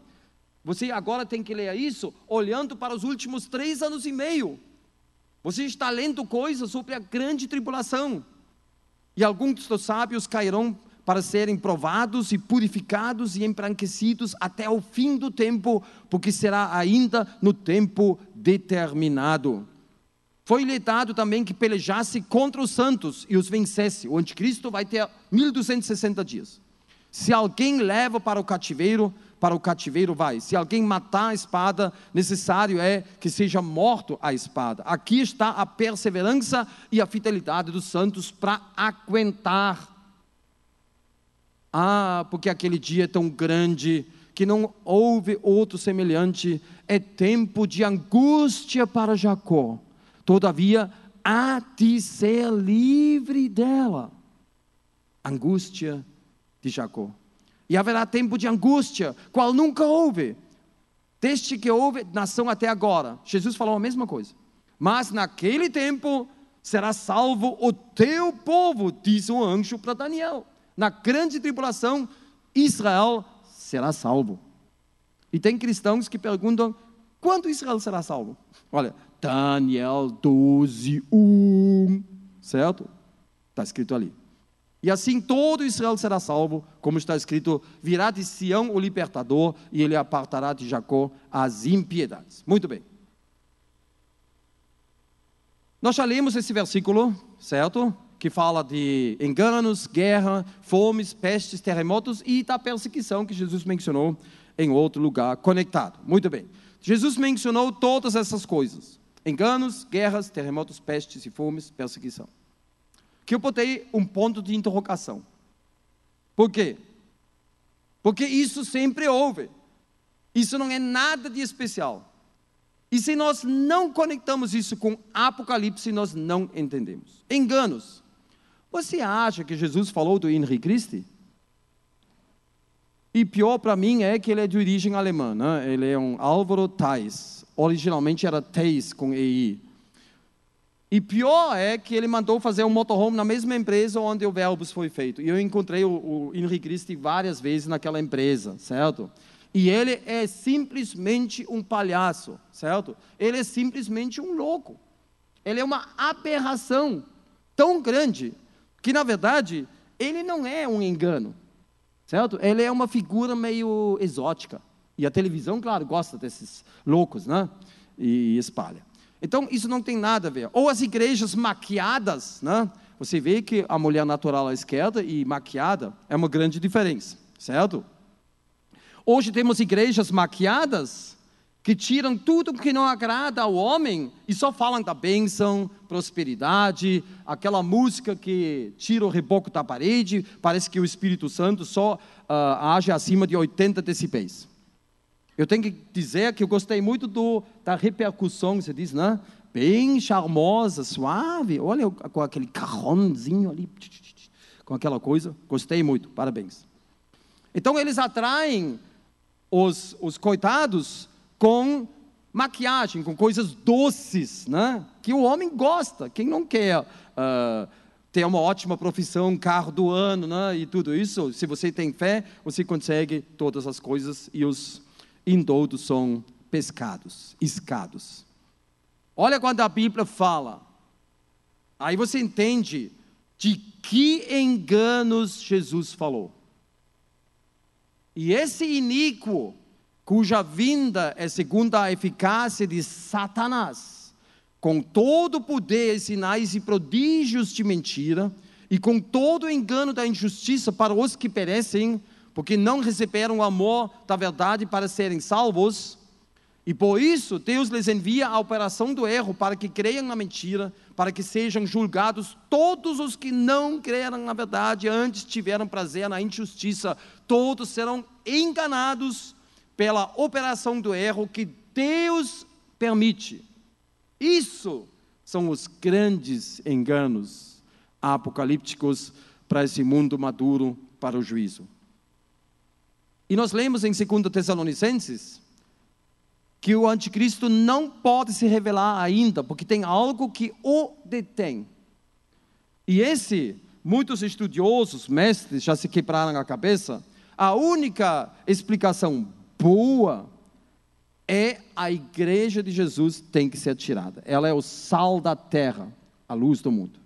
Você agora tem que ler isso olhando para os últimos 3 anos e meio. Você está lendo coisas sobre a grande tribulação. E alguns dos sábios cairão para serem provados e purificados e embranquecidos até o fim do tempo, porque será ainda no tempo determinado. Foi-lhe dado também que pelejasse contra os santos e os vencesse. O anticristo vai ter 1260 dias. Se alguém leva para o cativeiro vai. Se alguém matar a espada, necessário é que seja morto a espada. Aqui está a perseverança e a fidelidade dos santos para aguentar. Porque aquele dia é tão grande que não houve outro semelhante. É tempo de angústia para Jacó. Todavia, há de ser livre dela. Angústia de Jacó. E haverá tempo de angústia, qual nunca houve, desde que houve nação até agora. Jesus falou a mesma coisa. Mas naquele tempo será salvo o teu povo, diz o anjo para Daniel. Na grande tribulação, Israel será salvo. E tem cristãos que perguntam, quando Israel será salvo? Olha, Daniel 12:1, certo? Está escrito ali. E assim todo Israel será salvo, como está escrito, virá de Sião o libertador, e ele apartará de Jacó as impiedades. Muito bem. Nós já lemos esse versículo, certo? Que fala de enganos, guerra, fomes, pestes, terremotos e da perseguição que Jesus mencionou em outro lugar conectado. Muito bem. Jesus mencionou todas essas coisas. Enganos, guerras, terremotos, pestes e fomes, perseguição. Que eu botei um ponto de interrogação. Por quê? Porque isso sempre houve. Isso não é nada de especial. E se nós não conectamos isso com Apocalipse, nós não entendemos. Enganos. Você acha que Jesus falou do Henri Christi? E pior para mim é que ele é de origem alemã, né? Ele é um Álvaro Theis. Originalmente era Theis com EI. E pior é que ele mandou fazer um motorhome na mesma empresa onde o Verbus foi feito. E eu encontrei o Henri Christi várias vezes naquela empresa, certo? E ele é simplesmente um palhaço, certo? Ele é simplesmente um louco. Ele é uma aberração tão grande que, na verdade, ele não é um engano, certo? Ele é uma figura meio exótica. E a televisão, claro, gosta desses loucos, né? E espalha. Então, isso não tem nada a ver. Ou as igrejas maquiadas, né? Você vê que a mulher natural à esquerda e maquiada é uma grande diferença, certo? Hoje temos igrejas maquiadas que tiram tudo que não agrada ao homem e só falam da bênção, prosperidade, aquela música que tira o reboco da parede, parece que o Espírito Santo só age acima de 80 decibéis. Eu tenho que dizer que eu gostei muito da repercussão, você diz, né? Bem charmosa, suave, olha com aquele carrãozinho ali, com aquela coisa, gostei muito, parabéns. Então eles atraem os coitados com maquiagem, com coisas doces, né? Que o homem gosta. Quem não quer ter uma ótima profissão, carro do ano, né? E tudo isso, se você tem fé, você consegue todas as coisas e os indoutos são pescados, iscados. Olha quando a Bíblia fala, aí você entende de que enganos Jesus falou. E esse iníquo, cuja vinda é segundo a eficácia de Satanás, com todo o poder, sinais e prodígios de mentira, e com todo o engano da injustiça para os que perecem, porque não receberam o amor da verdade para serem salvos, e por isso Deus lhes envia a operação do erro para que creiam na mentira, para que sejam julgados todos os que não creram na verdade, antes tiveram prazer na injustiça, todos serão enganados pela operação do erro que Deus permite. Isso são os grandes enganos apocalípticos para esse mundo maduro para o juízo. E nós lemos em 2 Tessalonicenses que o anticristo não pode se revelar ainda, porque tem algo que o detém. E muitos estudiosos, mestres, já se quebraram a cabeça, a única explicação boa é a igreja de Jesus tem que ser tirada. Ela é o sal da terra, a luz do mundo.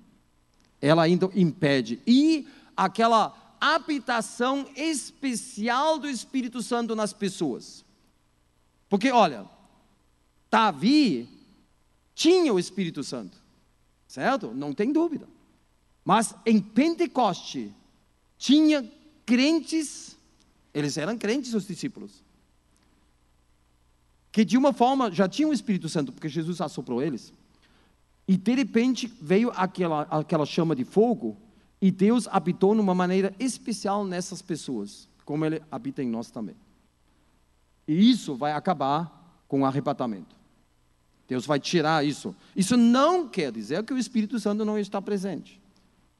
Ela ainda impede. E aquela habitação especial do Espírito Santo nas pessoas. Porque, olha, Davi tinha o Espírito Santo, certo? Não tem dúvida. Mas em Pentecoste, tinha crentes, eles eram crentes, os discípulos, que de uma forma já tinham o Espírito Santo, porque Jesus assoprou eles, e de repente veio aquela chama de fogo, e Deus habitou de uma maneira especial nessas pessoas, como Ele habita em nós também. E isso vai acabar com o arrebatamento. Deus vai tirar isso. Isso não quer dizer que o Espírito Santo não está presente.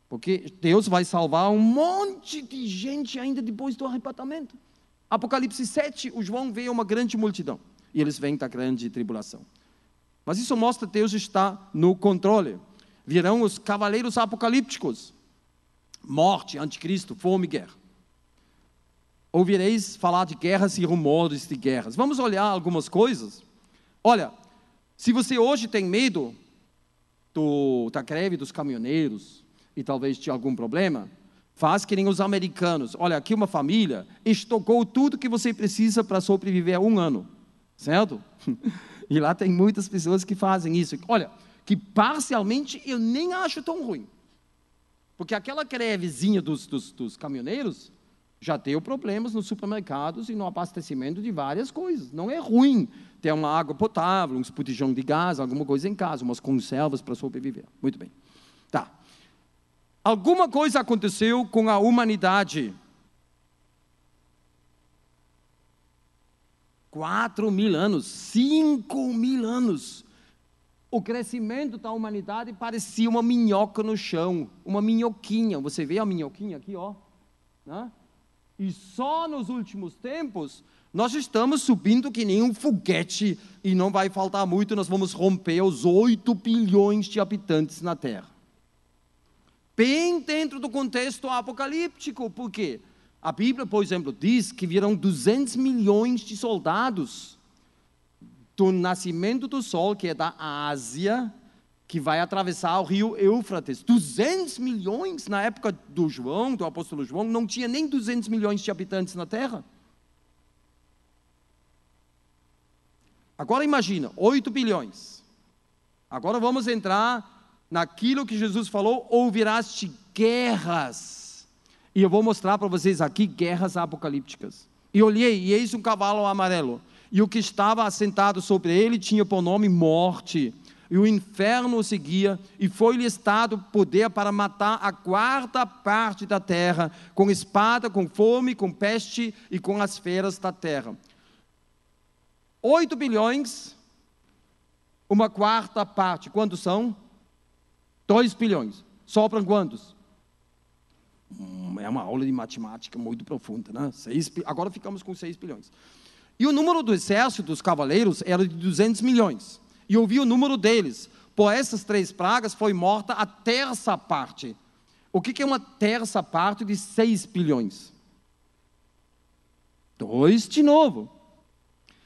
Porque Deus vai salvar um monte de gente ainda depois do arrebatamento. Apocalipse 7, o João vê uma grande multidão. E eles vêm da grande tribulação. Mas isso mostra que Deus está no controle. Virão os cavaleiros apocalípticos. Morte, anticristo, fome e guerra. Ouvireis falar de guerras e rumores de guerras. Vamos olhar algumas coisas. Olha, se você hoje tem medo da greve dos caminhoneiros e talvez de algum problema, faz que nem os americanos. Olha, aqui uma família estocou tudo que você precisa para sobreviver 1 ano, certo? E lá tem muitas pessoas que fazem isso. Olha, que parcialmente eu nem acho tão ruim. Porque aquela grevezinha dos caminhoneiros já deu problemas nos supermercados e no abastecimento de várias coisas. Não é ruim ter uma água potável, um botijão de gás, alguma coisa em casa, umas conservas para sobreviver. Muito bem. Tá. Alguma coisa aconteceu com a humanidade. 4.000 anos, 5.000 anos. O crescimento da humanidade parecia uma minhoca no chão, uma minhoquinha. Você vê a minhoquinha aqui, ó, né? E só nos últimos tempos, nós estamos subindo que nem um foguete, e não vai faltar muito, nós vamos romper os 8 bilhões de habitantes na Terra. Bem dentro do contexto apocalíptico, por quê? A Bíblia, por exemplo, diz que virão 200 milhões de soldados do nascimento do sol, que é da Ásia, que vai atravessar o rio Eufrates. 200 milhões na época do João, do apóstolo João, não tinha nem 200 milhões de habitantes na Terra. Agora imagina, 8 bilhões. Agora vamos entrar naquilo que Jesus falou, ouvirás de guerras. E eu vou mostrar para vocês aqui guerras apocalípticas. E olhei, e eis um cavalo amarelo. E o que estava assentado sobre ele tinha por nome Morte. E o inferno o seguia, e foi-lhe dado poder para matar a 1/4 da terra, com espada, com fome, com peste e com as feras da terra. 8 bilhões, 1/4 parte, quantos são? 2 bilhões. Sobram quantos? É uma aula de matemática muito profunda, né? Agora ficamos com 6 bilhões. E o número do exército dos cavaleiros era de 200 milhões. E eu vi o número deles. Por essas 3 pragas foi morta a 1/3 parte. O que é uma 1/3 parte de 6 bilhões? 2 de novo.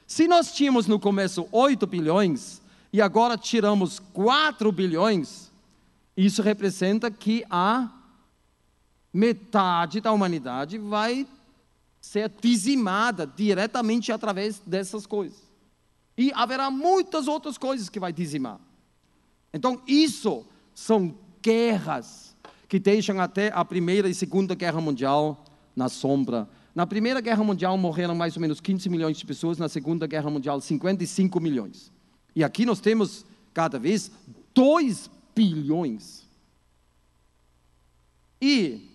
Se nós tínhamos no começo 8 bilhões, e agora tiramos 4 bilhões, isso representa que a metade da humanidade vai ser dizimada diretamente através dessas coisas. E haverá muitas outras coisas que vai dizimar. Então, isso são guerras que deixam até a Primeira e Segunda Guerra Mundial na sombra. Na Primeira Guerra Mundial morreram mais ou menos 15 milhões de pessoas, na Segunda Guerra Mundial 55 milhões. E aqui nós temos, cada vez, 2 bilhões. E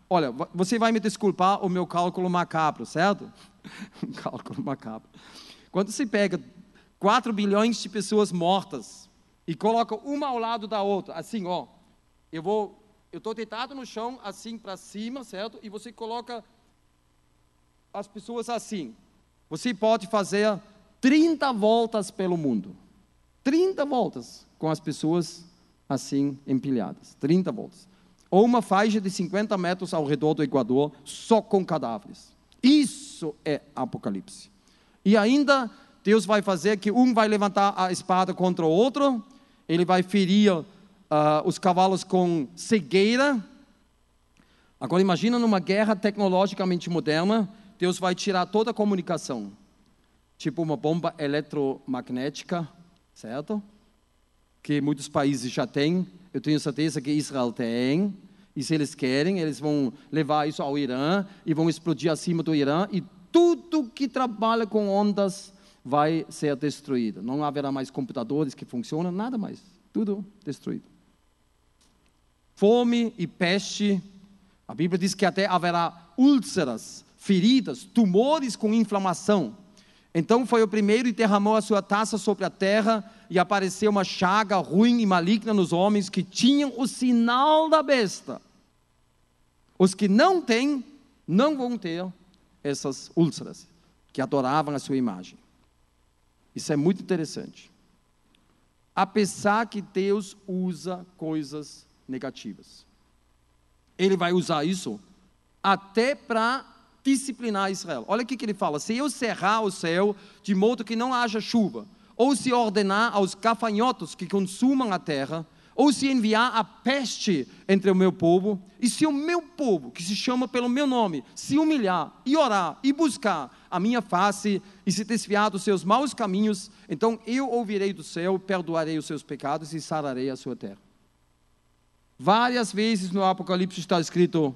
olha, você vai me desculpar o meu cálculo macabro, certo? Um cálculo macabro. Quando se pega 4 bilhões de pessoas mortas e coloca uma ao lado da outra, assim, ó, eu estou deitado no chão, assim para cima, certo? E você coloca as pessoas assim. Você pode fazer 30 voltas pelo mundo. 30 voltas com as pessoas assim empilhadas. 30 voltas. Ou uma faixa de 50 metros ao redor do Equador, só com cadáveres. Isso é Apocalipse. E ainda, Deus vai fazer que um vai levantar a espada contra o outro, ele vai ferir os cavalos com cegueira. Agora imagina numa guerra tecnologicamente moderna, Deus vai tirar toda a comunicação, tipo uma bomba eletromagnética, certo? Que muitos países já têm, eu tenho certeza que Israel tem, e se eles querem, eles vão levar isso ao Irã, e vão explodir acima do Irã, e tudo que trabalha com ondas vai ser destruído. Não haverá mais computadores que funcionam, nada mais, tudo destruído. Fome e peste, a Bíblia diz que até haverá úlceras, feridas, tumores com inflamação. Então foi o primeiro e derramou a sua taça sobre a terra, e apareceu uma chaga ruim e maligna nos homens que tinham o sinal da besta. Os que não têm, não vão ter essas úlceras, que adoravam a sua imagem. Isso é muito interessante. Apesar que Deus usa coisas negativas, Ele vai usar isso até para disciplinar Israel. Olha o que ele fala: se eu cerrar o céu de modo que não haja chuva, ou se ordenar aos gafanhotos que consumam a terra, ou se enviar a peste entre o meu povo, e se o meu povo, que se chama pelo meu nome, se humilhar e orar e buscar a minha face e se desviar dos seus maus caminhos, então eu ouvirei do céu, perdoarei os seus pecados e sararei a sua terra. Várias vezes no Apocalipse está escrito: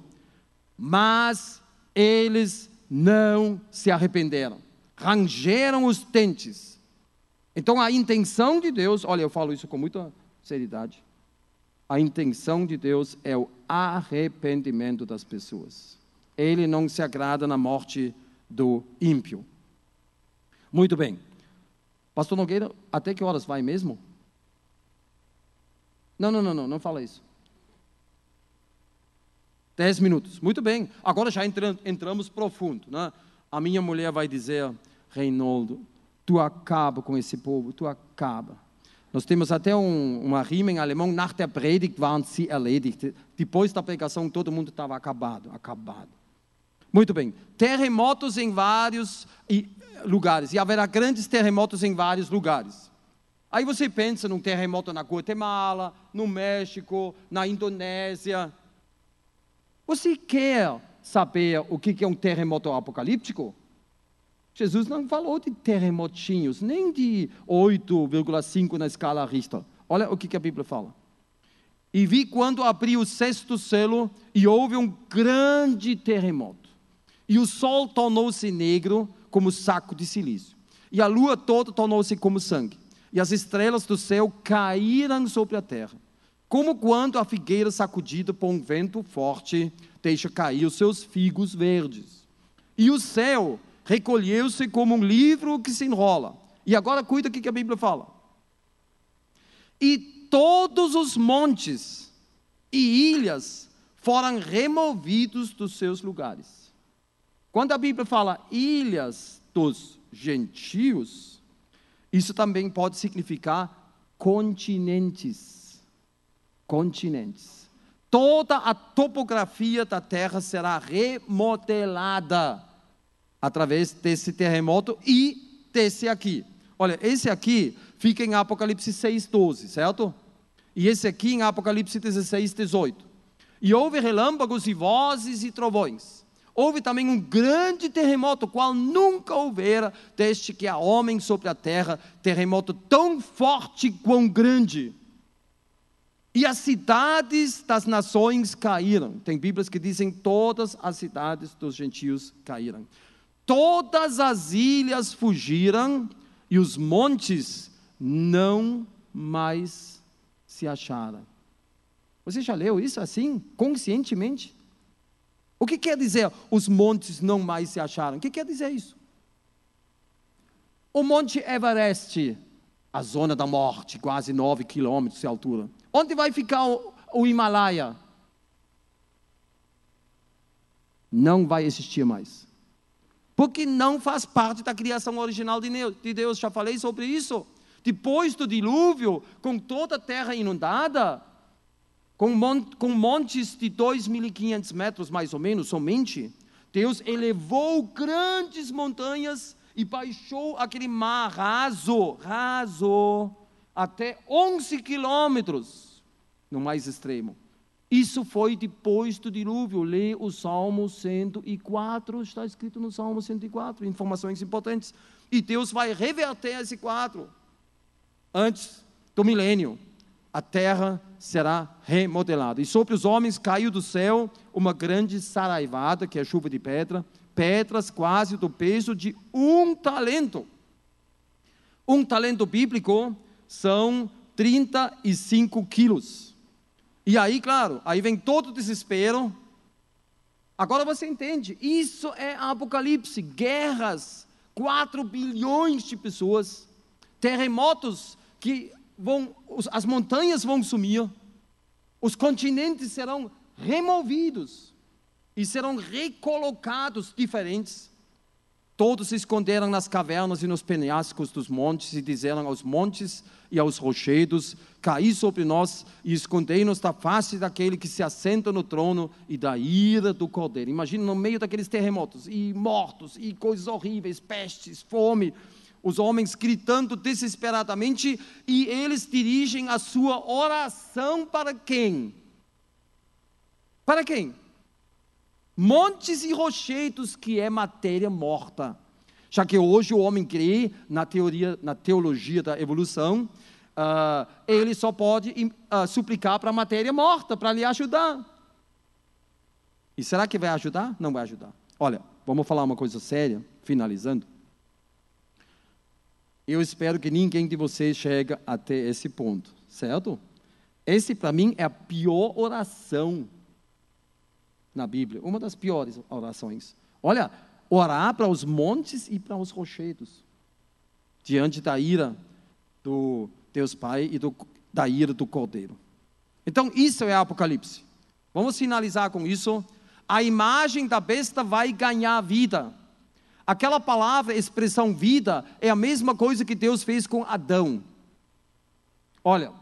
mas eles não se arrependeram, rangeram os dentes. Então a intenção de Deus, olha, eu falo isso com muita seriedade, a intenção de Deus é o arrependimento das pessoas. Ele não se agrada na morte do ímpio. Muito bem. Pastor Nogueira, até que horas vai mesmo? Não fala isso. 10 minutos. Muito bem. Agora já entramos profundo, né? A minha mulher vai dizer, Reinaldo, tu acaba com esse povo, tu acaba. Nós temos até uma rima em alemão, nach der Predigt waren sie erledigt. Depois da pregação todo mundo estava acabado. Muito bem. Terremotos em vários lugares. E haverá grandes terremotos em vários lugares. Aí você pensa num terremoto na Guatemala, no México, na Indonésia. Você quer saber o que é um terremoto apocalíptico? Jesus não falou de terremotinhos, nem de 8,5 na escala Richter. Olha o que a Bíblia fala. E vi quando abriu o sexto selo e houve um grande terremoto. E o sol tornou-se negro como saco de silício. E a lua toda tornou-se como sangue. E as estrelas do céu caíram sobre a terra. Como quando a figueira sacudida por um vento forte deixa cair os seus figos verdes. E o céu recolheu-se como um livro que se enrola. E agora cuida o que a Bíblia fala. E todos os montes e ilhas foram removidos dos seus lugares. Quando a Bíblia fala ilhas dos gentios, isso também pode significar continentes. Continentes. Toda a topografia da terra será remodelada através desse terremoto e desse aqui. Olha, esse aqui fica em Apocalipse 6:12, certo? E esse aqui em Apocalipse 16:18. E houve relâmpagos e vozes e trovões. Houve também um grande terremoto, qual nunca houvera, desde que há homem sobre a terra, terremoto tão forte quão grande. E as cidades das nações caíram. Tem Bíblias que dizem todas as cidades dos gentios caíram. Todas as ilhas fugiram e os montes não mais se acharam. Você já leu isso assim, conscientemente? O que quer dizer os montes não mais se acharam? O que quer dizer isso? O Monte Everest, a zona da morte, quase 9 quilômetros de altura. Onde vai ficar o Himalaia? Não vai existir mais. Porque não faz parte da criação original de Deus. Já falei sobre isso. Depois do dilúvio, com toda a terra inundada, com montes de 2.500 metros mais ou menos, somente, Deus elevou grandes montanhas e baixou aquele mar raso, até 11 quilômetros, no mais extremo. Isso foi depois do dilúvio. Lê o Salmo 104, está escrito no Salmo 104, informações importantes. E Deus vai reverter esse quadro. Antes do milênio, a terra será remodelada. E sobre os homens caiu do céu uma grande saraivada, que é a chuva de pedra, pedras quase do peso de 1 talento. 1 talento bíblico são 35 quilos. E aí, claro, aí vem todo o desespero. Agora você entende, isso é Apocalipse, guerras, 4 bilhões de pessoas, terremotos que as montanhas vão sumir, os continentes serão removidos e serão recolocados diferentes. Todos se esconderam nas cavernas e nos penhascos dos montes e disseram aos montes e aos rochedos: caí sobre nós e escondei-nos da face daquele que se assenta no trono e da ira do Cordeiro. Imagina no meio daqueles terremotos e mortos e coisas horríveis, pestes, fome, os homens gritando desesperadamente, e eles dirigem a sua oração para quem? Para quem? Montes e rochedos, que é matéria morta. Já que hoje o homem crê na teologia da evolução, ele só pode suplicar para a matéria morta, para lhe ajudar. E será que vai ajudar? Não vai ajudar. Olha, vamos falar uma coisa séria, finalizando. Eu espero que ninguém de vocês chegue até esse ponto, certo? Esse, para mim, é a pior oração na Bíblia, uma das piores orações. Olha, orar para os montes e para os rochedos. diante da ira do Deus Pai e da ira do Cordeiro. Então, isso é Apocalipse. Vamos finalizar com isso. A imagem da besta vai ganhar vida. Aquela palavra, expressão vida, é a mesma coisa que Deus fez com Adão. Olha,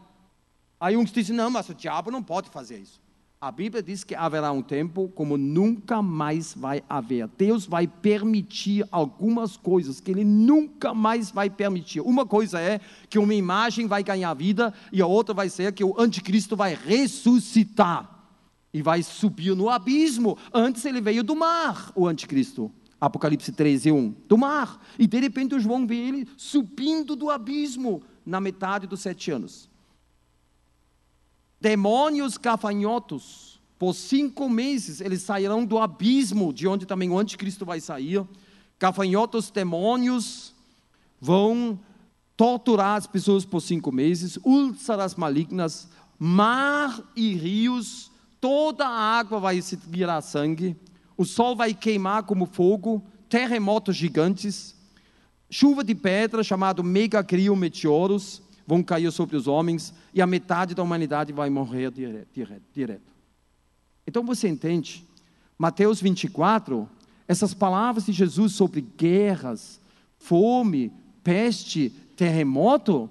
aí uns dizem, não, mas o diabo não pode fazer isso. A Bíblia diz que haverá um tempo como nunca mais vai haver. Deus vai permitir algumas coisas que Ele nunca mais vai permitir. Uma coisa é que uma imagem vai ganhar vida e a outra vai ser que o anticristo vai ressuscitar e vai subir no abismo. Antes ele veio do mar, o anticristo. Apocalipse 13:1, do mar. E de repente os vão ver ele subindo do abismo na metade dos 7 anos. Demônios gafanhotos, por 5 meses, eles sairão do abismo, de onde também o anticristo vai sair. Gafanhotos, demônios, vão torturar as pessoas por 5 meses, úlceras malignas, mar e rios, toda a água vai se virar sangue, o sol vai queimar como fogo, terremotos gigantes, chuva de pedra, chamado meteoros, vão cair sobre os homens, e a metade da humanidade vai morrer direto. Então você entende, Mateus 24, essas palavras de Jesus sobre guerras, fome, peste, terremoto,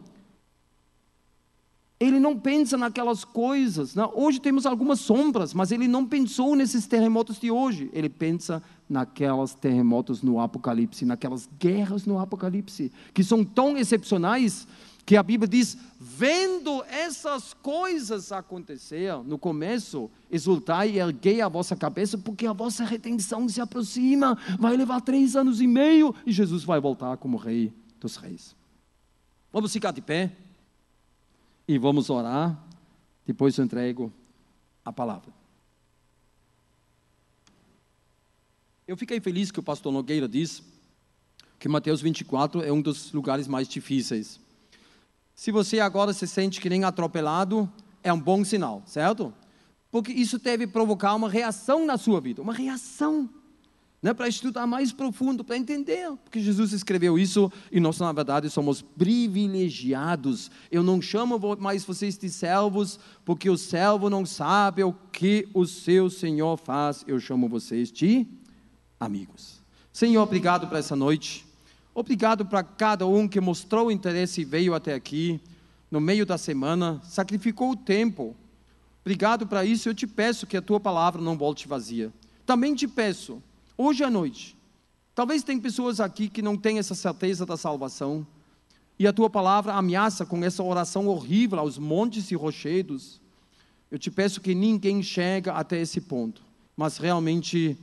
ele não pensa naquelas coisas, não. Hoje temos algumas sombras, mas ele não pensou nesses terremotos de hoje, ele pensa naquelas terremotos no Apocalipse, naquelas guerras no Apocalipse, que são tão excepcionais, que a Bíblia diz, vendo essas coisas acontecer, no começo, exultai e erguei a vossa cabeça, porque a vossa redenção se aproxima, vai levar 3 anos e meio, e Jesus vai voltar como Rei dos Reis. Vamos ficar de pé, e vamos orar, depois eu entrego a palavra. Eu fiquei feliz que o pastor Nogueira disse, que Mateus 24 é um dos lugares mais difíceis. Se você agora se sente que nem atropelado, é um bom sinal, certo? Porque isso deve provocar uma reação na sua vida, uma reação, né? Para estudar mais profundo, para entender, porque Jesus escreveu isso e nós na verdade somos privilegiados. Eu não chamo mais vocês de servos, porque o servo não sabe o que o seu Senhor faz, eu chamo vocês de amigos. Senhor, obrigado por essa noite. Obrigado para cada um que mostrou interesse e veio até aqui, no meio da semana, sacrificou o tempo. Obrigado para isso, eu te peço que a tua palavra não volte vazia. Também te peço, hoje à noite, talvez tem pessoas aqui que não têm essa certeza da salvação, e a tua palavra ameaça com essa oração horrível aos montes e rochedos. Eu te peço que ninguém chegue até esse ponto, mas realmente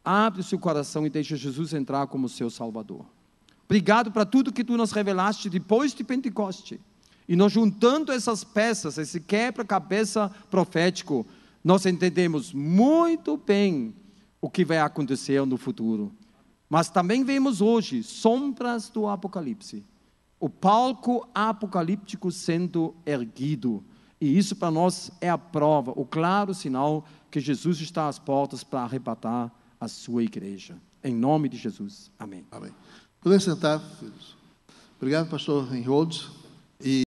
abre o seu coração e deixa Jesus entrar como seu Salvador. Obrigado para tudo que tu nos revelaste depois de Pentecoste. E nós juntando essas peças, esse quebra-cabeça profético, nós entendemos muito bem o que vai acontecer no futuro. Mas também vemos hoje sombras do Apocalipse. O palco apocalíptico sendo erguido. E isso para nós é a prova, o claro sinal que Jesus está às portas para arrebatar a sua igreja. Em nome de Jesus. Amém. Amém. Podem sentar, filhos. Obrigado, pastor Reinhold.